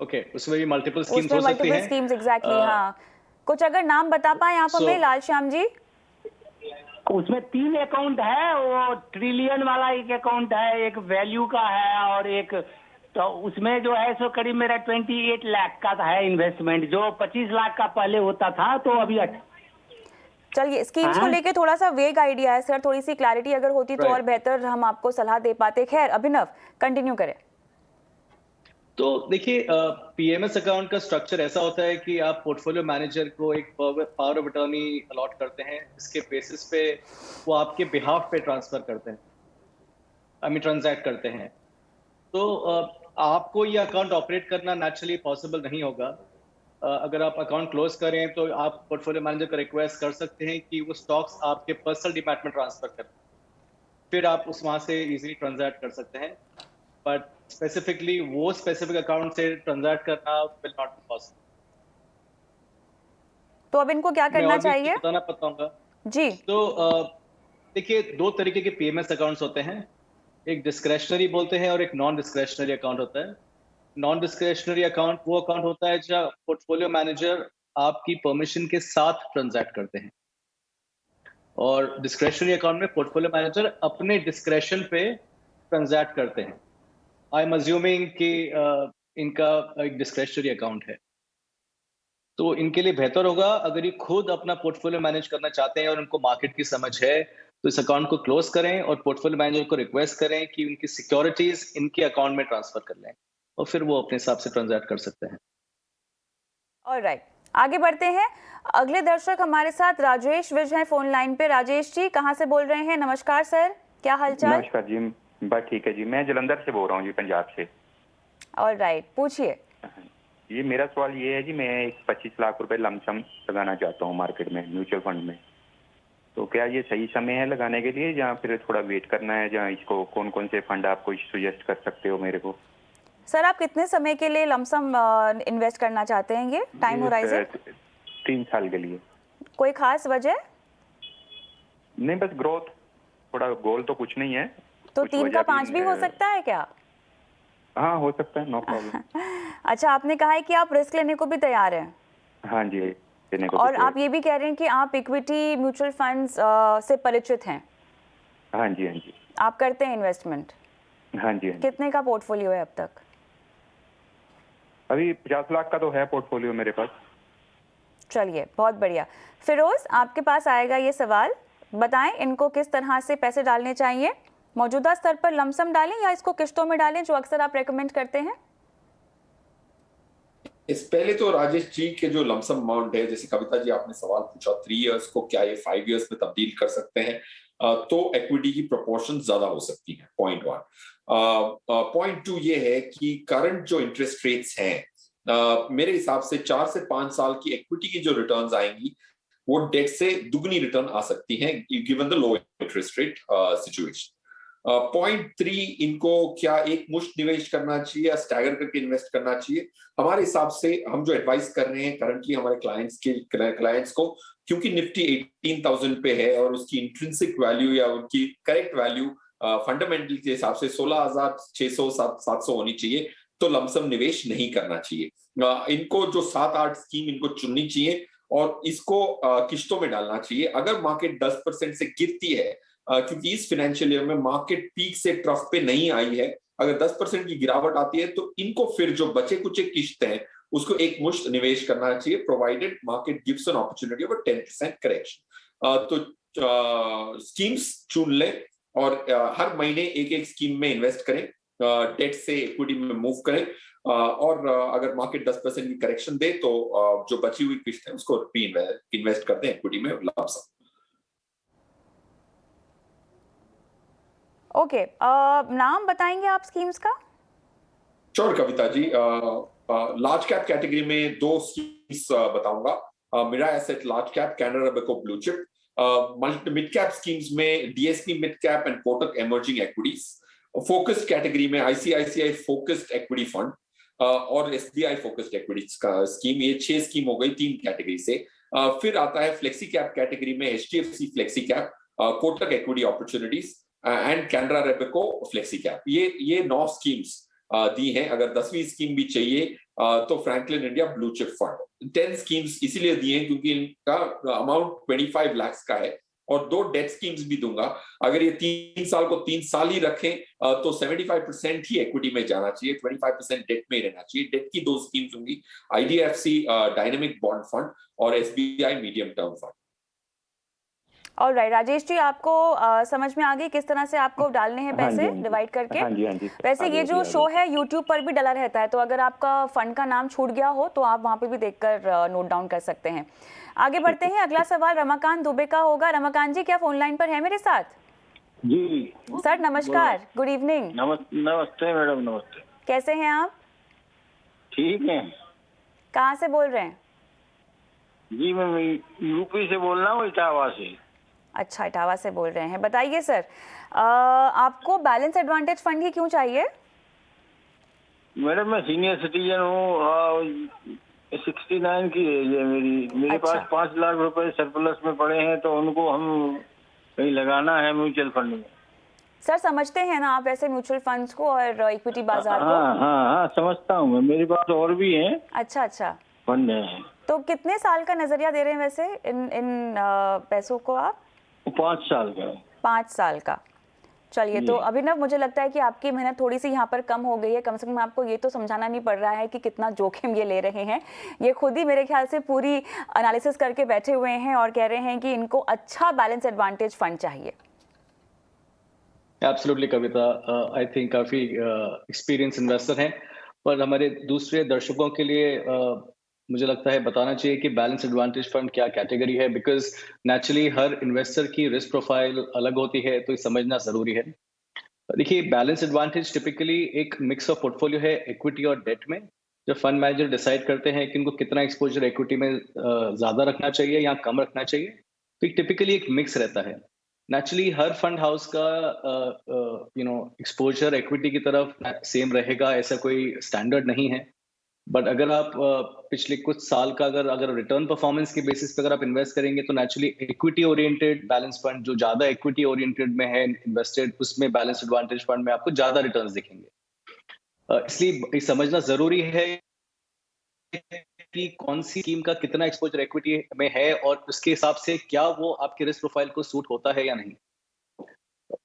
S4: ओके, उसमें भी मल्टीपल स्कीम्स हो सकती हैं।
S1: Schemes, exactly. हाँ, कुछ अगर नाम बता पाए आप हमें लाल श्याम जी?
S3: उसमें 3 अकाउंट है, वो ट्रिलियन वाला एक अकाउंट है, एक वैल्यू का है, और एक, तो उसमें जो है सो करीब मेरा 28 लाख का है इन्वेस्टमेंट, जो 25 लाख का पहले होता था, तो अभी
S1: चलिए स्कीम्स को लेके थोड़ा सा वेग आइडिया है सर, थोड़ी सी क्लैरिटी अगर होती तो और बेहतर हम आपको सलाह दे पाते। खैर अभिनव, कंटिन्यू करें।
S4: तो देखिए, PMS अकाउंट का स्ट्रक्चर ऐसा होता है कि आप पोर्टफोलियो मैनेजर को एक पावर ऑफ अटॉर्नी अलॉट करते हैं, इसके बेसिस पे वो आपके बिहाफ पे ट्रांसफर करते हैं, ट्रांजैक्ट करते हैं। तो आपको ये अकाउंट ऑपरेट करना नेचुरली पॉसिबल नहीं होगा, अगर आप अकाउंट क्लोज करें तो आप पोर्टफोलियो मैनेजर को रिक्वेस्ट कर सकते हैं कि वो स्टॉक्स आपके पर्सनल डीमैट में ट्रांसफर करें, फिर आप उस वहां से इजीली ट्रांजैक्ट कर सकते हैं। बट स्पेसिफिकली वो स्पेसिफिक अकाउंट से ट्रांजैक्ट करना विल नॉट बी पॉसिबल।
S1: तो अब इनको क्या
S4: मैं
S1: करना
S4: और भी
S1: चाहिए?
S4: बताना बताऊंगा।
S1: जी।
S4: तो देखिए, दो तरीके के पीएमएस अकाउंट्स होते हैं, एक डिस्क्रेशनरी बोलते हैं और एक नॉन डिस्क्रेशनरी अकाउंट होता है। नॉन डिस्क्रेशनरी अकाउंट वो अकाउंट होता है जहाँ पोर्टफोलियो मैनेजर आपकी परमिशन के साथ ट्रांजैक्ट करते हैं, और डिस्क्रेशनरी अकाउंट में पोर्टफोलियो मैनेजर अपने डिस्क्रेशन पे ट्रांजैक्ट करते हैं। आई एम अज्यूमिंग कि इनका एक डिस्क्रेशनरी अकाउंट है, तो इनके लिए बेहतर होगा अगर ये खुद अपना पोर्टफोलियो मैनेज करना चाहते हैं और उनको मार्केट की समझ है, तो इस अकाउंट को क्लोज करें और पोर्टफोलियो मैनेजर को रिक्वेस्ट करें कि उनकी सिक्योरिटीज इनके अकाउंट में ट्रांसफर कर लें, और फिर वो अपने हिसाब से ट्रांजैक्ट कर सकते हैं।
S1: ऑलराइट, आगे बढ़ते हैं। अगले दर्शक हमारे साथ राजेश विज हैं फोन लाइन पे। राजेश जी कहाँ से बोल रहे हैं? नमस्कार सर, क्या हालचाल?
S5: नमस्कार जी, बस ठीक है जी। मैं जलंधर से बोल रहा हूँ जी, पंजाब से।
S1: ऑलराइट, पूछिए।
S5: ये मेरा सवाल ये है जी, मैं एक 25 लाख रुपए लमसम लगाना चाहता हूँ मार्केट में, म्यूचुअल फंड में। तो क्या ये सही समय है लगाने के लिए, या फिर थोड़ा वेट करना है? जहाँ इसको कौन कौन से फंड आप कोई सजेस्ट कर सकते हो मेरे को?
S1: सर आप कितने समय के लिए लमसम इन्वेस्ट करना चाहते हैं? ये टाइम होराइजन
S5: 3 साल के लिए।
S1: कोई खास वजह?
S5: नहीं, बस ग्रोथ, थोड़ा गोल तो कुछ नहीं है।
S1: तो 3 का 5 भी हो सकता है क्या?
S5: हाँ, हो सकता है, नो प्रॉब्लम।
S1: अच्छा, आपने कहा है कि आप रिस्क लेने को भी तैयार हैं।
S5: हाँ जी, लेने को
S1: और आप ये भी कह रहे हैं कि आप इक्विटी म्यूचुअल फंड्स से परिचित हैं।
S5: हाँ जी, हाँ जी।
S1: आप करते हैं इन्वेस्टमेंट?
S5: हाँ जी, हाँ जी।
S1: कितने का पोर्टफोलियो है अब तक?
S5: अभी 50 लाख का तो है पोर्टफोलियो मेरे पास।
S1: चलिए, बहुत बढ़िया। फिरोज, आपके पास आएगा ये सवाल, बताएं इनको किस तरह से पैसे डालने चाहिए? मौजूदा स्तर पर लमसम डालें या इसको किश्तों में डालें, जो अक्सर आप रेकमेंड करते हैं?
S2: इस पहले तो राजेश जी के जो लमसम अमाउंट है, जैसे कविता जी आपने सवाल पूछा 3 इयर्स को क्या ये 5 इयर्स में तब्दील कर सकते हैं, तो इक्विटी की प्रोपोर्शन ज्यादा हो सकती है, पॉइंट 1। पॉइंट 2 ये है कि करंट जो इंटरेस्ट रेट्स हैं, मेरे हिसाब से 4 से 5 साल की इक्विटी की जो रिटर्न्स आएंगी वो डेट से दुगनी रिटर्न आ सकती हैं, given the low interest rate situation. Point 3, इनको क्या एक मुश्त निवेश करना चाहिए या स्टैगर करके इन्वेस्ट करना चाहिए? हमारे हिसाब से हम जो एडवाइस कर रहे हैं करंटली हमारे क्लाइंट्स को, क्योंकि निफ्टी 18,000 पे है और उसकी इंट्रिंसिक वैल्यू या उनकी करेक्ट वैल्यू फंडामेंटल के हिसाब से 16,600-700 होनी चाहिए, तो लमसम निवेश नहीं करना चाहिए। इनको जो 7-8 स्कीम इनको चुननी चाहिए और इसको किश्तों में डालना चाहिए। अगर मार्केट 10% से गिरती है, क्योंकि इस फाइनेंशियल ईयर में मार्केट पीक से ट्रफ पे नहीं आई है, अगर 10% की गिरावट आती है तो इनको फिर जो बचे कुछ किश्त हैं उसको एक मुश्त निवेश करना चाहिए, provided market gives an opportunity of 10% correction. तो स्कीम्स चुन लें और हर महीने एक स्कीम में इन्वेस्ट करें, डेट से इक्विटी में मूव करें, और अगर मार्केट 10% की करेक्शन दे तो जो बची हुई किश्त है उसको इन्वेस्ट कर दें इक्विटी में लमसम।
S1: ओके, नाम बताएंगे आप स्कीम्स का?
S2: Sure Kavita ji, large cap category में 2 स्कीम्स बताऊंगा। Mirae asset large cap, Canara Robeco blue chip. Mid cap schemes में DSP mid cap and Kotak emerging equities. Focused category में आईसीआईसीआई फोकस्ड इक्विटी फंड और एसबीआई फोकस्ड इक्विटीज का स्कीम। ये 6 scheme हो गई 3 कैटेगरी से। फिर आता है फ्लेक्सी कैप कैटेगरी में HDFC flexi cap, Kotak equity opportunities and Canara Robeco flexi cap. ये 9 स्कीम्स दी हैं। अगर 10वीं स्कीम भी चाहिए तो Franklin India blue chip fund. 10 schemes इसीलिए दी हैं क्योंकि इनका अमाउंट 25 लाख का है, और 2 डेट स्कीम्स भी दूंगा। अगर ये 3 साल को 3 साल ही रखें तो 75% ही इक्विटी में जाना चाहिए, 25% डेट में रहना चाहिए। डेट की 2 स्कीम्स होंगी, आईडीएफसी डायनेमिक बॉन्ड फंड और SBI medium term fund.
S1: Alright Rajesh ji, आपको समझ में आ गई किस तरह से आपको डालने हैं पैसे डिवाइड करके?
S5: हाँ जी, हाँ जी।
S1: वैसे ये जो शो है YouTube पर भी डला रहता है, तो अगर आपका फंड का नाम छूट गया हो तो आप वहां पे भी देखकर नोट डाउन कर सकते हैं। आगे बढ़ते हैं, अगला सवाल रमाकांत दुबे का होगा। रमाकांत जी, क्या फोन लाइन पर है मेरे साथ?
S3: जी
S1: सर नमस्कार, गुड इवनिंग।
S3: नमस्ते मैडम, नमस्ते।
S1: कैसे हैं आप?
S3: ठीक है।
S1: कहाँ से बोल रहे हैं?
S6: जी मैं यूपी से बोल रहा हूँ, इटावा से।
S1: अच्छा, इटावा से बोल रहे हैं। बताइए सर, आपको बैलेंस एडवांटेज फंड ही क्यों चाहिए?
S6: मैडम मैं सीनियर सिटीजन हूँ, 69 की एज है मेरे
S1: अच्छा।
S6: पास 5 लाख रुपए सरप्लस में पड़े हैं, तो उनको हम कहीं लगाना है म्यूचुअल फंड में।
S1: सर समझते हैं ना आप ऐसे म्यूचुअल फंड्स को और इक्विटी बाजार को?
S6: हाँ समझता हूँ मैं, मेरे पास और भी हैं
S1: अच्छा अच्छा।
S6: फंड हैं।
S1: तो कितने साल का नजरिया दे रहे हैं वैसे इन पैसों को आप?
S6: 5 साल का है।
S1: 5 साल का। चलिए, तो अभिनव मुझे लगता है कि आपकी मेहनत थोड़ी सी यहाँ पर कम हो गई है। कम से कम आपको ये तो समझाना नहीं पड़ रहा है कि कितना जोखिम ये ले रहे हैं। ये खुद ही मेरे ख्याल से पूरी एनालिसिस करके बैठे हुए हैं और कह रहे हैं कि इनको अच्छा बैलेंस एडवांटेज फंड चाहिए।
S4: एब्सोल्युटली कविता, आई थिंक काफी एक्सपीरियंस इन्वेस्टर हैं, पर हमारे दूसरे दर्शकों के लिए मुझे लगता है बताना चाहिए कि बैलेंस एडवांटेज फंड क्या कैटेगरी है, बिकॉज नेचुरली हर इन्वेस्टर की रिस्क प्रोफाइल अलग होती है, तो ये समझना जरूरी है। देखिए, बैलेंस एडवांटेज टिपिकली एक मिक्स ऑफ पोर्टफोलियो है इक्विटी और डेट में। जब फंड मैनेजर डिसाइड करते हैं कि उनको कितना एक्सपोजर इक्विटी में ज्यादा रखना चाहिए या कम रखना चाहिए, तो टिपिकली एक मिक्स रहता है। नेचुरली हर फंड हाउस का एक्सपोजर इक्विटी की तरफ सेम रहेगा, ऐसा कोई स्टैंडर्ड नहीं है। बट अगर आप पिछले कुछ साल का अगर रिटर्न परफॉर्मेंस के बेसिस पे अगर आप इन्वेस्ट करेंगे, तो naturally equity oriented balance fund जो ज्यादा इक्विटी ओरिएंटेड में है इन्वेस्टेड, उसमें बैलेंस एडवांटेज फंड में आपको ज्यादा रिटर्न्स दिखेंगे। इसलिए ये समझना जरूरी है कि कौन सी स्कीम का कितना एक्सपोजर इक्विटी में है और उसके हिसाब से क्या वो आपके रिस्क प्रोफाइल को सूट होता है या नहीं।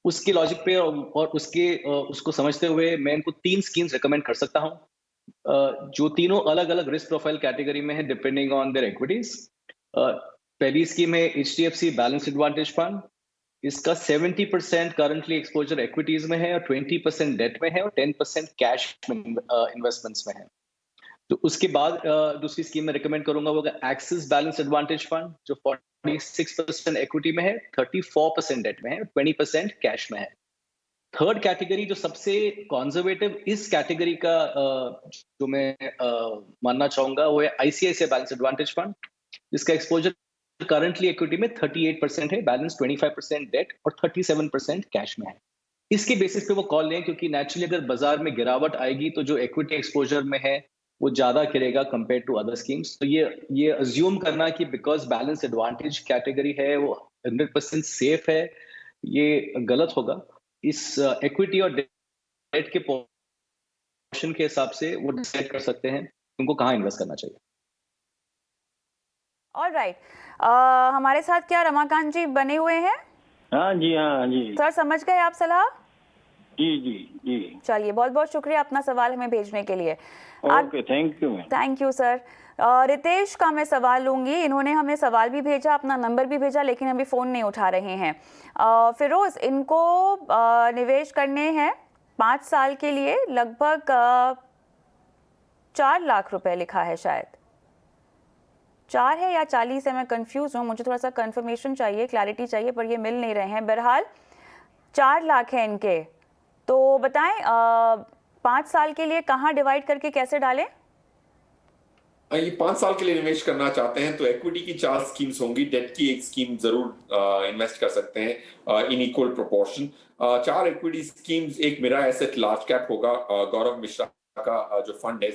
S4: उसके लॉजिक पे और उसको समझते हुए मैं इनको 3 स्कीम्स रिकमेंड कर सकता हूँ, जो तीनों अलग अलग रिस्क प्रोफाइल कैटेगरी में है डिपेंडिंग ऑन देयर इक्विटीज। पहली स्कीम है HDFC बैलेंस एडवांटेज फंड। इसका 70% करंटली एक्सपोजर इक्विटीज में है और 20% डेट में है और 10% कैश इन्वेस्टमेंट्स में है। तो उसके बाद दूसरी स्कीम में रिकमेंड करूंगा वो एक्सिस बैलेंस एडवांटेज फंड, जो 46% इक्विटी में है, 34% डेट में है, 20% कैश में है। थर्ड कैटेगरी जो सबसे कॉन्जर्वेटिव इस कैटेगरी का जो मैं मानना चाहूंगा वो है ICICI बैलेंस एडवांटेज फंड, जिसका एक्सपोजर करंटली इक्विटी में 38% है, बैलेंस 25% डेट और 37% कैश में है। इसके बेसिस पे वो कॉल लें, क्योंकि नेचुरली अगर बाजार में गिरावट आएगी तो जो इक्विटी एक्सपोजर में है वो ज्यादा गिरेगा कंपेयर टू अदर स्कीम्स। तो ये अज्यूम करना कि बिकॉज बैलेंस एडवांटेज कैटेगरी है वो 100% सेफ है, ये गलत होगा। इस इक्विटी और डेट के पोर्शन के हिसाब से वो डिसाइड कर सकते हैं उनको कहाँ इन्वेस्ट करना चाहिए।
S1: ऑलराइट, हमारे साथ क्या रमाकांत जी बने हुए हैं?
S6: हाँ जी
S1: सर समझ गए आप सलाह?
S6: जी।
S1: चलिए, बहुत बहुत शुक्रिया अपना सवाल हमें भेजने के लिए।
S6: Okay, thank you ma'am.
S1: Thank you sir. Ritesh का मैं सवाल लूंगी। इन्होंने हमें सवाल भी भेजा, अपना नंबर भी भेजा, लेकिन अभी फ़ोन नहीं उठा रहे हैं। फिरोज, इनको निवेश करने हैं 5 साल के लिए, लगभग 4 लाख रुपए लिखा है, शायद 4 है या 40 है, मैं कंफ्यूज हूँ, मुझे थोड़ा सा कंफर्मेशन चाहिए, क्लैरिटी चाहिए, पर ये मिल नहीं रहे हैं। बहरहाल 4 लाख है इनके, तो बताएं 5 साल के लिए कहाँ डिवाइड करके कैसे डालें?
S2: ये 5 साल के लिए निवेश करना चाहते हैं तो इक्विटी की 4 स्कीम्स होंगी, डेट की एक स्कीम जरूर इन्वेस्ट कर सकते हैं in equal proportion. 4 equity schemes, एक मेरा एसेट लार्ज कैप होगा, गौरव मिश्रा का जो फंड है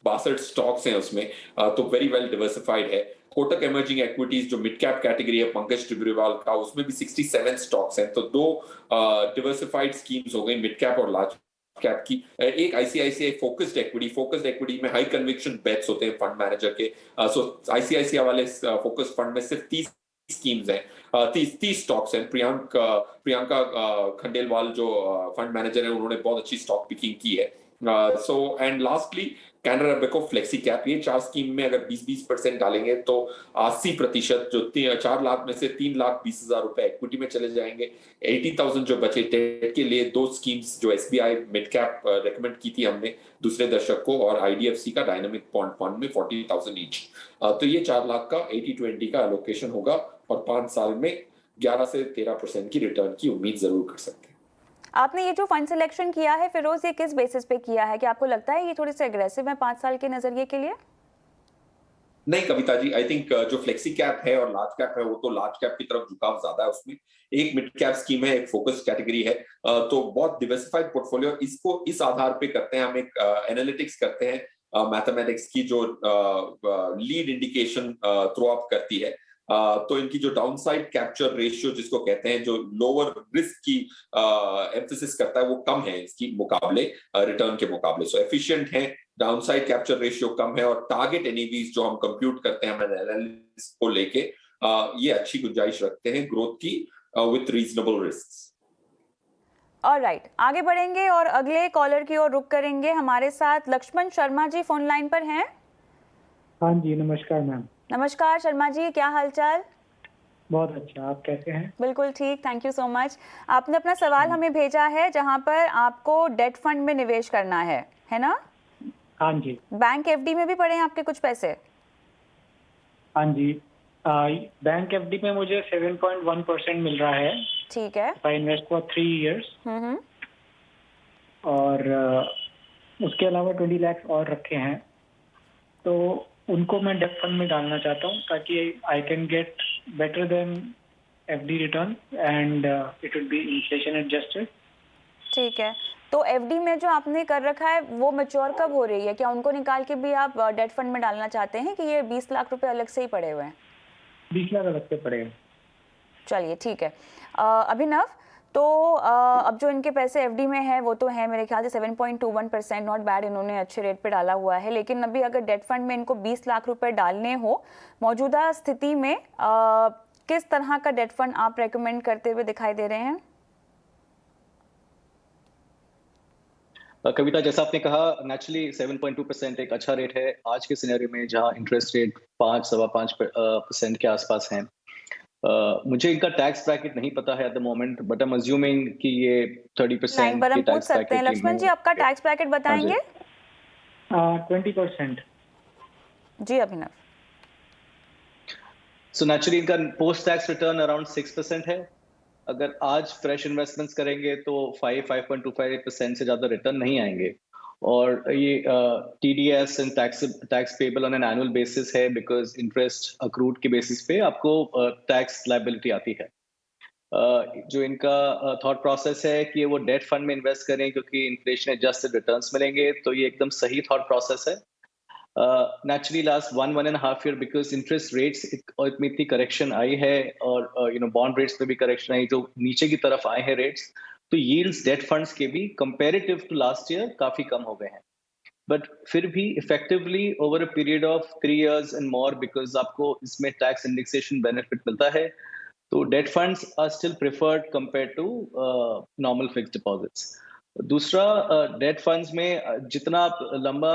S2: 62 स्टॉक्स हैं उसमें, तो वेरी वेल डिवर्सिफाइड है। कोटक इमर्जिंग एक्विटीज जो मिड कैप कैटेगरी है पंकज टिब्रीवाल का, उसमें भी 67 स्टॉक्स हैं, तो 2 डिवर्सिफाइड स्कीम्स हो गई मिड कैप और लार्ज कैप की। एक ICICI फोकस्ड इक्विटी में हाई कन्विक्शन बेट्स होते हैं फंड मैनेजर के, सो ICICI वाले फोकस्ड फंड में सिर्फ 30 स्कीम्स हैं, 30 स्टॉक्स हैं। प्रियंका खंडेलवाल जो फंड मैनेजर है उन्होंने बहुत अच्छी स्टॉक पिकिंग की है। So and lastly Canara Beko flexi cap, ये 4 स्कीम में अगर 20% डालेंगे तो 80% जो 4 लाख में से 3,20,000 रुपए इक्विटी में चले जाएंगे। 80,000 जो बचे डेट के लिए, 2 स्कीम्स जो SBI मिड कैप रेकमेंड की थी हमने दूसरे दर्शक को, और IDFC का डायनामिक बॉन्ड फंड में 40,000 ईच। तो ये 4 लाख का 80-20 का एलोकेशन होगा और 5 साल में 11 से 13% की रिटर्न की उम्मीद जरूर कर सकते हैं।
S1: आपने ये जो फंड सिलेक्शन किया है फिरोज, ये किस बेसिस पे किया है कि आपको लगता है ये थोड़े से एग्रेसिव है 5 साल के नजरिए के लिए?
S2: नहीं कविता जी, आई थिंक जो फ्लेक्सी कैप है और लार्ज कैप है वो तो लार्ज कैप की तरफ झुकाव ज्यादा है उसमें। एक मिड कैप स्कीम है, एक फोकस कैटेगरी है, तो बहुत डिवर्सिफाइड पोर्टफोलियो इसको इस आधार पे करते हैं। हम एक एनालिटिक्स करते हैं मैथमेटिक्स की जो लीड इंडिकेशन थ्रो अप करती है। तो इनकी जो डाउनसाइड कैप्चर रेशियो जिसको कहते हैं, जो लोअर रिस्क की एम्फेसिस करता है, वो कम है इसकी मुकाबले, रिटर्न के मुकाबले। सो एफिशिएंट है, डाउनसाइड कैप्चर रेशियो कम है, और टारगेट एनईवीज जो हम कंप्यूट करते हैं एनालिसिस को लेके, ये अच्छी गुंजाइश रखते हैं ग्रोथ की विथ रीजनेबल रिस्क।
S1: ऑलराइट, आगे बढ़ेंगे और अगले कॉलर की ओर रुख करेंगे। हमारे साथ लक्ष्मण शर्मा जी फोन लाइन पर हैं।
S7: हाँ जी, नमस्कार मैम।
S1: नमस्कार शर्मा जी, क्या हालचाल?
S7: बहुत अच्छा, आप कैसे हैं?
S1: बिल्कुल ठीक, थैंक यू सो मच। आपने अपना सवाल हमें भेजा है जहां पर आपको डेट फंड में निवेश करना है ना?
S7: हाँ जी।
S1: बैंक एफडी में भी पड़े हैं आपके कुछ पैसे?
S7: हाँ जी, बैंक एफडी में मुझे 7.1% मिल रहा है।
S1: ठीक है।
S7: I invest for 3 years। और उसके अलावा 20 लाख और रखे हैं, तो उनको मैं डेट फंड में डालना चाहता हूँ ताकि I can get better than FD return and it will be inflation adjusted.
S1: ठीक है, तो एफडी में जो आपने कर रखा है वो मैच्योर कब हो रही है? क्या उनको निकाल के भी आप डेट फंड में डालना चाहते हैं कि ये 20 लाख रुपए अलग से ही पड़े हुए हैं?
S7: 20 लाख अलग से पड़े हैं।
S1: चलिए ठीक है। अभिनव, तो अब जो इनके पैसे एफडी में है वो तो है मेरे ख्याल से 7.21%, नॉट बैड, इन्होंने अच्छे रेट पे डाला हुआ है। लेकिन अभी अगर डेट फंड में इनको 20 लाख रुपए डालने हो मौजूदा स्थिति में, किस तरह का डेट फंड आप रेकमेंड करते हुए दिखाई दे रहे हैं?
S4: कविता, जैसा आपने कहा, नेचुरली 7.2% एक अच्छा रेट है आज के सिनेरियो में, जहां इंटरेस्ट रेट 5-5.5% के आसपास है। मुझे इनका टैक्स ब्रैकेट नहीं पता है at the moment, but I am assuming कि ये 30%
S1: पर हम
S4: के
S1: पूछ
S4: टैक्स
S1: सकते हैं।
S4: ब्रैकेट
S1: लक्ष्मण जी, आपका टैक्स ब्रैकेट बताएंगे?
S7: 20%।
S1: जी अभिनव।
S4: सो नेचुरली इनका पोस्ट टैक्स रिटर्न अराउंड 6% है। अगर आज फ्रेश इन्वेस्टमेंट्स करेंगे तो 5.25% से ज्यादा रिटर्न नहीं आएंगे। और ये TDS and tax payable on an annual basis है, बिकॉज इंटरेस्ट अक्रूड के बेसिस पे आपको टैक्स लायबिलिटी आती है। जो इनका थॉट प्रोसेस है कि वो डेट फंड में इन्वेस्ट करें क्योंकि इन्फ्लेशन एडजस्टेड रिटर्न्स मिलेंगे, तो ये एकदम सही थॉट प्रोसेस है। Naturally last 1.5 year because interest rates में इतनी करेक्शन आई है, और बॉन्ड रेट्स में भी करेक्शन आई, जो नीचे की तरफ आए हैं रेट्स, तो यील्ड्स डेट फंड्स के भी कंपैरेटिव टू लास्ट ईयर काफी कम हो गए हैं। बट फिर भी effectively over a period of 3 years and more, because आपको इसमें टैक्स इंडेक्सेशन बेनिफिट मिलता है, तो debt funds are still preferred compare to normal fixed deposits. दूसरा, डेट फंड्स में जितना आप लंबा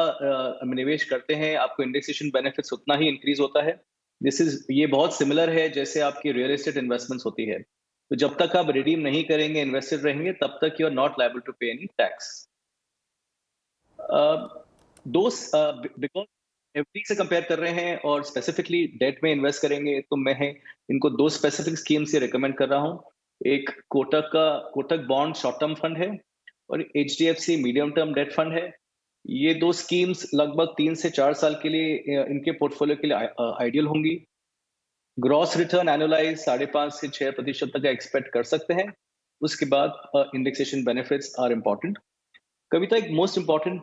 S4: निवेश करते हैं, आपको इंडेक्सेशन बेनिफिट्स उतना ही इंक्रीज होता है। ये बहुत सिमिलर है जैसे आपकी रियल एस्टेट इन्वेस्टमेंट्स होती है। तो जब तक आप रिडीम नहीं करेंगे, इन्वेस्टेड रहेंगे, तब तक you are not liable to pay any tax. Because FD से कंपेयर कर रहे हैं और स्पेसिफिकली डेट में इन्वेस्ट करेंगे, तो मैं इनको 2 स्पेसिफिक स्कीम से रिकमेंड कर रहा हूँ। एक Kotak bond short term fund है, और HDFC medium term debt fund है। ये 2 स्कीम्स लगभग 3 से 4 साल के लिए इनके पोर्टफोलियो के लिए आइडियल होंगी। ग्रॉस रिटर्न एनुअलाइज 5.5 से 6% तक एक्सपेक्ट कर सकते हैं। उसके बाद इंडेक्सेशन बेनिफिट्स आर इम्पोर्टेंट। कविता, एक मोस्ट इम्पोर्टेंट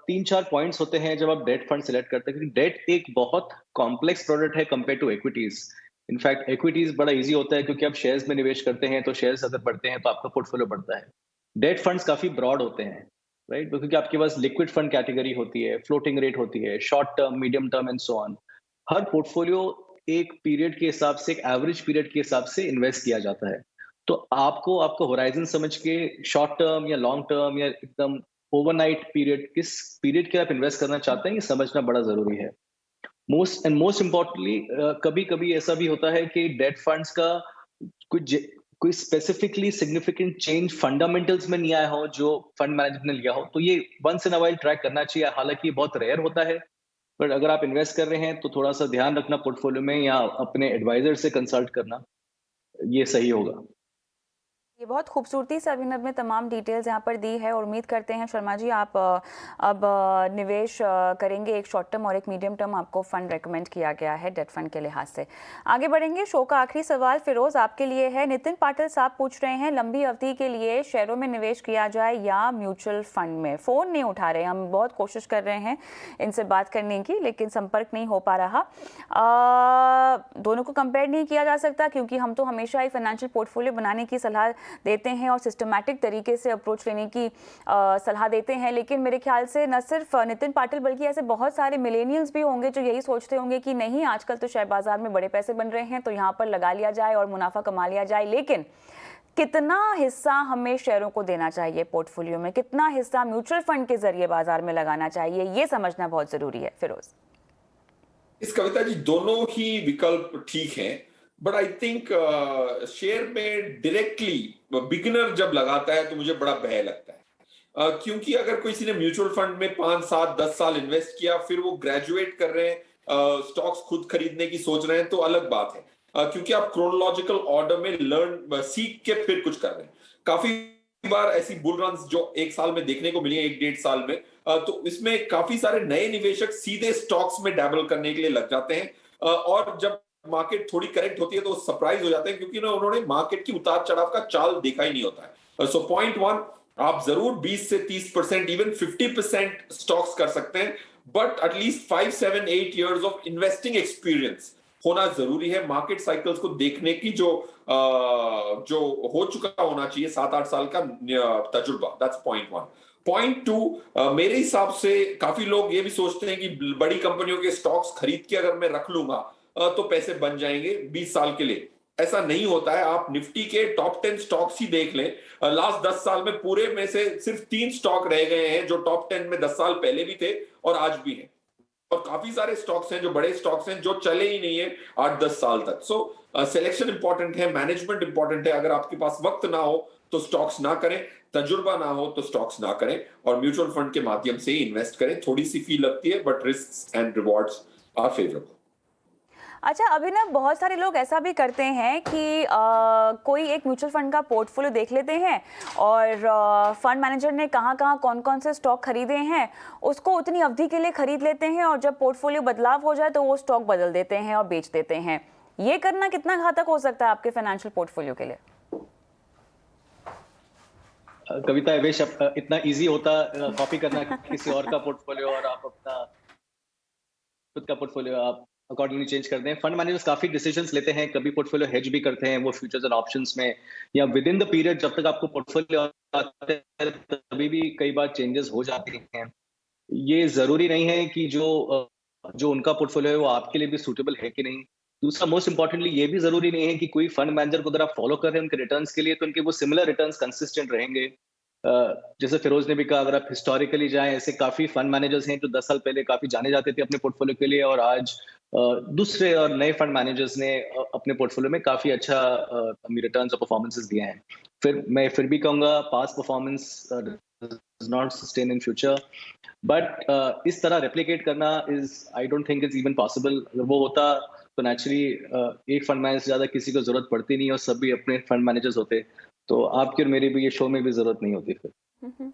S4: 3-4 पॉइंट्स होते हैं जब आप डेट फंड सिलेक्ट करते हैं, क्योंकि डेट एक बहुत कॉम्प्लेक्स प्रोडक्ट है compare to equities. In fact equities बड़ा इजी होता है क्योंकि आप शेयर्स में निवेश करते हैं, तो शेयर्स अगर बढ़ते हैं तो आपका पोर्टफोलियो बढ़ता है। डेट फंड्स काफी ब्रॉड होते हैं, राइट, क्योंकि आपके पास लिक्विड फंड कैटेगरी होती है, फ्लोटिंग रेट होती है, short term, medium term and so on. Her portfolio एक पीरियड के हिसाब से, एक एवरेज पीरियड के हिसाब से इन्वेस्ट किया जाता है। तो आपको होराइजन समझ के शॉर्ट टर्म या लॉन्ग टर्म या एकदम ओवरनाइट पीरियड, किस पीरियड के आप इन्वेस्ट करना चाहते हैं, ये समझना बड़ा जरूरी है। मोस्ट इम्पोर्टेंटली, कभी कभी ऐसा भी होता है कि डेट फंड्स का कोई स्पेसिफिकली सिग्निफिकेंट चेंज फंडामेंटल्स में नहीं आया हो जो फंड मैनेजर ने लिया हो, तो ये once in a while track करना चाहिए। हालांकि ये बहुत रेयर होता है, पर अगर आप इन्वेस्ट कर रहे हैं तो थोड़ा सा ध्यान रखना पोर्टफोलियो में, या अपने एडवाइजर से कंसल्ट करना, ये सही होगा।
S1: ये बहुत खूबसूरती से अभिनव ने तमाम डिटेल्स यहाँ पर दी है और उम्मीद करते हैं शर्मा जी आप अब निवेश करेंगे। एक शॉर्ट टर्म और एक मीडियम टर्म आपको फंड रेकमेंड किया गया है डेट फंड के लिहाज से। आगे बढ़ेंगे। शो का आखिरी सवाल फिरोज आपके लिए है। नितिन पाटिल साहब पूछ रहे हैं लंबी अवधि के लिए शेयरों में निवेश किया जाए या म्यूचुअल फंड में। फ़ोन नहीं उठा रहे, हम बहुत कोशिश कर रहे हैं इनसे बात करने की लेकिन संपर्क नहीं हो पा रहा। दोनों को कंपेयर नहीं किया जा सकता क्योंकि हम तो हमेशा एक फाइनेंशियल पोर्टफोलियो बनाने की सलाह देते हैं और सिस्टमैटिक तरीके से अप्रोच लेने की सलाह देते हैं। लेकिन मेरे ख्याल से न सिर्फ नितिन पाटिल बल्कि ऐसे बहुत सारे मिलेनियल्स भी होंगे जो यही सोचते होंगे कि नहीं आजकल तो शेयर बाजार में बड़े पैसे बन रहे हैं तो यहाँ पर लगा लिया जाए और मुनाफा कमा लिया जाए। लेकिन कितना हिस्सा हमें शेयरों को देना चाहिए पोर्टफोलियो में, कितना हिस्सा म्यूचुअल फंड के जरिए बाजार में लगाना चाहिए, ये समझना बहुत जरूरी है। फिरोज
S2: इस कविता जी दोनों ही विकल्प ठीक हैं, बट आई थिंक शेयर में डायरेक्टली बिगिनर जब लगाता है तो मुझे बड़ा भय लगता है। क्योंकि अगर किसी ने म्यूचुअल फंड में 5, 7, 10 साल इन्वेस्ट किया फिर वो ग्रेजुएट कर रहे हैं, स्टॉक्स खुद खरीदने की सोच रहे हैं तो अलग बात है। क्योंकि आप क्रोनोलॉजिकल ऑर्डर में सीख के फिर कुछ कर रहे हैं। काफी बार ऐसी बुल रन्स जो 1 साल में देखने को मिली है, 1-1.5 साल में, तो इसमें काफी सारे नए निवेशक सीधे स्टॉक्स में डैबल करने के लिए लग जाते हैं और जब मार्केट थोड़ी करेक्ट होती है तो सरप्राइज हो जाते हैं क्योंकि उन्होंने मार्केट की उतार चढ़ाव का चाल देखा ही नहीं होता है। सो पॉइंट 1, आप जरूर 20 से 30%, इवन 50% स्टॉक्स कर सकते हैं, but at least 5, 7, 8 years of investing experience होना जरूरी है। मार्केट साइकिल्स को देखने की जो हो चुका होना चाहिए 7-8 साल का तजुर्बा। That's point 1। पॉइंट 2, मेरे हिसाब से काफी लोग ये भी सोचते हैं कि बड़ी कंपनियों के स्टॉक्स खरीद के अगर मैं रख लूंगा तो पैसे बन जाएंगे 20 साल के लिए। ऐसा नहीं होता है। आप निफ्टी के टॉप 10 स्टॉक्स ही देख लें, लास्ट 10 साल में पूरे में से सिर्फ 3 स्टॉक रह गए हैं जो टॉप 10 में 10 साल पहले भी थे और आज भी हैं, और काफी सारे स्टॉक्स हैं जो बड़े स्टॉक्स हैं जो चले ही नहीं है 8-10 साल तक। सो सिलेक्शन इंपॉर्टेंट है, मैनेजमेंट इंपॉर्टेंट है। अगर आपके पास वक्त ना हो तो स्टॉक्स ना करें, तजुर्बा ना हो तो स्टॉक्स ना करें और म्यूचुअल फंड के माध्यम से ही इन्वेस्ट करें। थोड़ी सी फी लगती है but risk and rewards are favourable.
S1: अच्छा, अभी ना बहुत सारे लोग ऐसा भी करते हैं कि कोई एक म्यूचुअल फंड का पोर्टफोलियो देख लेते हैं और फंड मैनेजर ने कहाँ कौन से स्टॉक खरीदे हैं उसको उतनी अवधि के लिए खरीद लेते हैं और जब पोर्टफोलियो बदलाव हो जाए तो वो स्टॉक बदल देते हैं और बेच देते हैं। ये करना कितना घातक हो सकता है आपके फाइनेंशियल पोर्टफोलियो के लिए?
S4: कविता, एवेश, इतना इजी होता कॉपी करना किसी और का पोर्टफोलियो और आप अपना खुद का पोर्टफोलियो आप अकॉर्डिंगली चेंज कर दें। फंड मैनेजर्स काफी डिसीजंस लेते हैं, कभी पोर्टफोलियो हेज भी करते हैं वो फ्यूचर्स एंड ऑप्शंस में, या विद इन द पीरियड जब तक आपको पोर्टफोलियो आता है तभी भी कई बार चेंजेस हो जाते हैं। ये जरूरी नहीं है कि जो उनका पोर्टफोलियो है वो आपके लिए भी सूटेबल है कि नहीं। दूसरा, मोस्ट इंपॉर्टेंटली ये भी जरूरी नहीं है कि कोई फंड मैनेजर को अगर आप फॉलो कर रहे हैं उनके रिटर्न्स के लिए तो उनके वो सिमिलर रिटर्न्स कंसिस्टेंट रहेंगे। जैसे फिरोज ने भी कहा, अगर आप हिस्टोरिकली जाएं, ऐसे काफी फंड मैनेजर्स हैं जो 10 साल पहले काफी जाने जाते थे अपने पोर्टफोलियो के लिए और आज दूसरे और नए फंड मैनेजर्स ने अपने पोर्टफोलियो में काफी अच्छा रिटर्न्स और परफॉर्मेंसेस दिए हैं। मैं फिर भी कहूंगा past performance does not sustain in future, but इस तरह रेप्लिकेट करना I don't think it's even possible. अगर वो होता तो नेचुरली एक फंड मैनेजर से ज्यादा किसी को जरूरत पड़ती नहीं और सब भी अपने फंड मैनेजर्स होते, तो आपकी और मेरी भी ये शो में भी जरूरत नहीं होती फिर।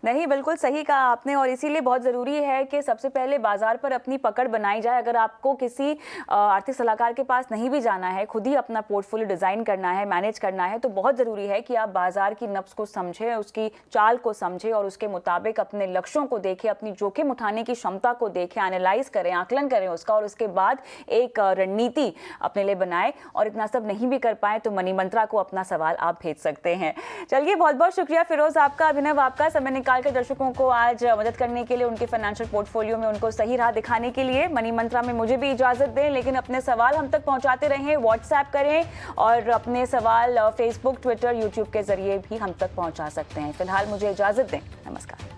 S1: नहीं, बिल्कुल सही कहा आपने और इसीलिए बहुत ज़रूरी है कि सबसे पहले बाजार पर अपनी पकड़ बनाई जाए। अगर आपको किसी आर्थिक सलाहकार के पास नहीं भी जाना है, खुद ही अपना पोर्टफोलियो डिज़ाइन करना है, मैनेज करना है, तो बहुत ज़रूरी है कि आप बाजार की नब्ज़ को समझें, उसकी चाल को समझें और उसके मुताबिक अपने लक्ष्यों को देखें, अपनी जोखिम उठाने की क्षमता को देखें, एनालाइज करें, आकलन करें उसका और उसके बाद एक रणनीति अपने लिए बनाएं। और इतना सब नहीं भी कर पाए तो मनी मंत्रा को अपना सवाल आप भेज सकते हैं। चलिए, बहुत बहुत शुक्रिया फिरोज आपका, अभिनव आपका, समय निकाल के दर्शकों को आज मदद करने के लिए, उनके फाइनेंशियल पोर्टफोलियो में उनको सही राह दिखाने के लिए। मनी मंत्रा में मुझे भी इजाजत दें, लेकिन अपने सवाल हम तक पहुंचाते रहें, व्हाट्सएप करें और अपने सवाल फेसबुक, ट्विटर, यूट्यूब के जरिए भी हम तक पहुंचा सकते हैं। फिलहाल मुझे इजाजत दें, नमस्कार।